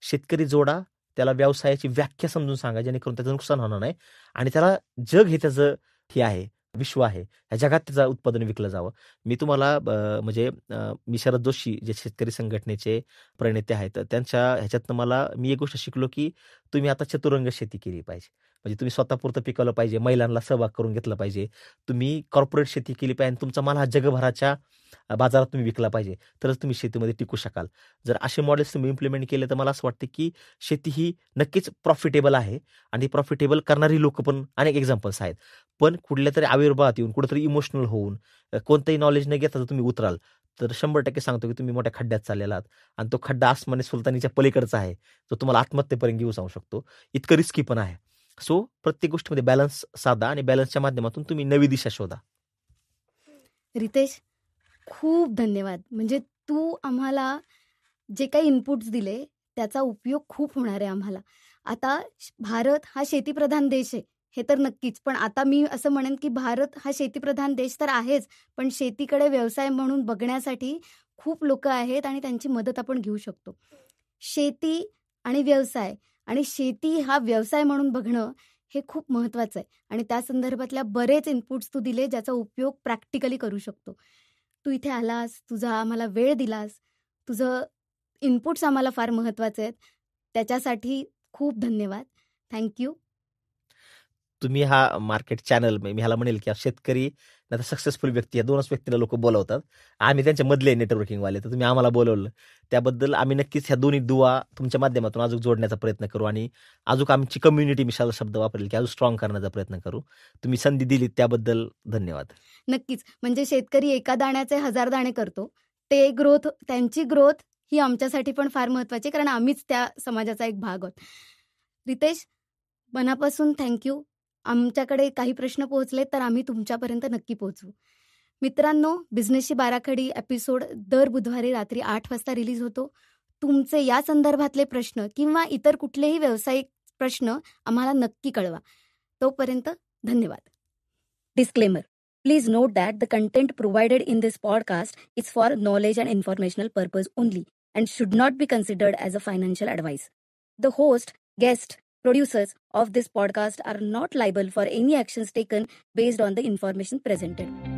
शेतकरी जोडा, त्याला व्यवसायाची व्याख्या समजून सांगा, जेणेकरून त्याचं नुकसान होणार नाही आणि त्याला जग हे त्याचं हे आहे, विश्व आहे, ह्या जगात त्याचं उत्पादन विकलं जावं. मी तुम्हाला मी शरद जोशी जे शेतकरी संघटनेचे प्रणेते आहेत, त्यांच्या ह्याच्यातनं मी एक गोष्ट शिकलो की तुम्ही आता चतुरंग शेती केली पाहिजे. म्हणजे तुम्ही स्वतःपुरतं पिकवलं पाहिजे, महिलांना सहभाग करून घेतलं पाहिजे, तुम्ही कॉर्पोरेट शेती केली पाहिजे आणि तुमचा माल हा जगभराच्या बाजारात तुम्ही विकला पाहिजे, तरच तुम्ही शेतीमध्ये टिकू शकाल. जर असे मॉडेल्स तुम्ही इम्प्लिमेंट केले तर मला असं वाटतं की शेती ही नक्कीच प्रॉफिटेबल आहे आणि प्रॉफिटेबल करणारी लोकं पण अनेक एक्झाम्पल्स आहेत. पण कुठल्यातरी आविर्भावात येऊन, कुठेतरी इमोशनल होऊन, कोणतंही नॉलेज न घेता जर तुम्ही उतराल, तर 100% सांगतो की तुम्ही मोठ्या खड्ड्यात चाललेला आहात आणि तो खड्डा आसमानी सुलतानीच्या पलीकडचा आहे, जो तुम्हाला आत्महत्येपर्यंत घेऊन जाऊ शकतो. इतकं रिस्की पण आहे. सो प्रत्येक गोष्टीमध्ये बॅलन्स साधा आणि बॅलन्सच्या माध्यमातून तुम्ही नवी दिशा शोधा. रितेश, खूप धन्यवाद. म्हणजे तू आम्हाला जे काही इनपुट्स दिले त्याचा उपयोग खूप होणार आहे आम्हाला. आता भारत हा शेतीप्रधान देश आहे हे तर नक्कीच. पण आता मी असं म्हणेन की भारत हा शेतीप्रधान देश तर आहेच, पण शेतीकडे व्यवसाय म्हणून बघण्यासाठी खूप लोकं आहेत आणि त्यांची मदत आपण घेऊ शकतो. शेती आणि व्यवसाय आणि शेती हा व्यवसाय म्हणून बघणं हे खूप महत्त्वाचं आहे आणि त्या संदर्भातल्या बरेच इनपुट्स तू दिले ज्याचा उपयोग प्रॅक्टिकली करू शकतो. तू इथे आलास, तुझा आम्हाला वेळ दिलास, तुझं इनपुट्स आम्हाला फार महत्त्वाचे आहेत. त्याच्यासाठी खूप धन्यवाद. Thank you. तुम्ही हा मार्केट चॅनल मी ह्याला म्हणेल की शेतकरी नाही सक्सेसफुल व्यक्ती या दोनच व्यक्तीला लोक बोलवतात. आम्ही त्यांच्या मधले नेटवर्किंगवाले, तर तुम्ही आम्हाला बोलवलं त्याबद्दल आम्ही नक्कीच ह्या दोन्ही दुवा तुमच्या माध्यमातून अजून जोडण्याचा प्रयत्न करू आणि अजून आमची कम्युनिटी मी शब्द वापरेल की अजून स्ट्रॉंग करण्याचा प्रयत्न करू. तुम्ही संधी दिली त्याबद्दल धन्यवाद. नक्कीच. म्हणजे शेतकरी एका दाण्याचे 1000 दाणे करतो. त्यांची ग्रोथ ही आमच्यासाठी पण फार महत्त्वाची आहे, कारण आम्हीच त्या समाजाचा एक भाग आहोत. रितेश, मनापासून थँक यू. आमच्याकडे काही प्रश्न पोहोचले तर आम्ही तुमच्यापर्यंत नक्की पोहोचू. मित्रांनो, बिझनेसची बाराखडी एपिसोड दर बुधवारी रात्री 8 वाजता रिलीज होतो. तुमचे या संदर्भातले प्रश्न किंवा इतर कुठलेही व्यावसायिक प्रश्न आम्हाला नक्की कळवा. तोपर्यंत धन्यवाद. Disclaimer. Please note that the content provided in this podcast is for knowledge and informational purpose only and should not be considered as a financial advice. The host, guest, producers of this podcast are not liable for any actions taken based on the information presented.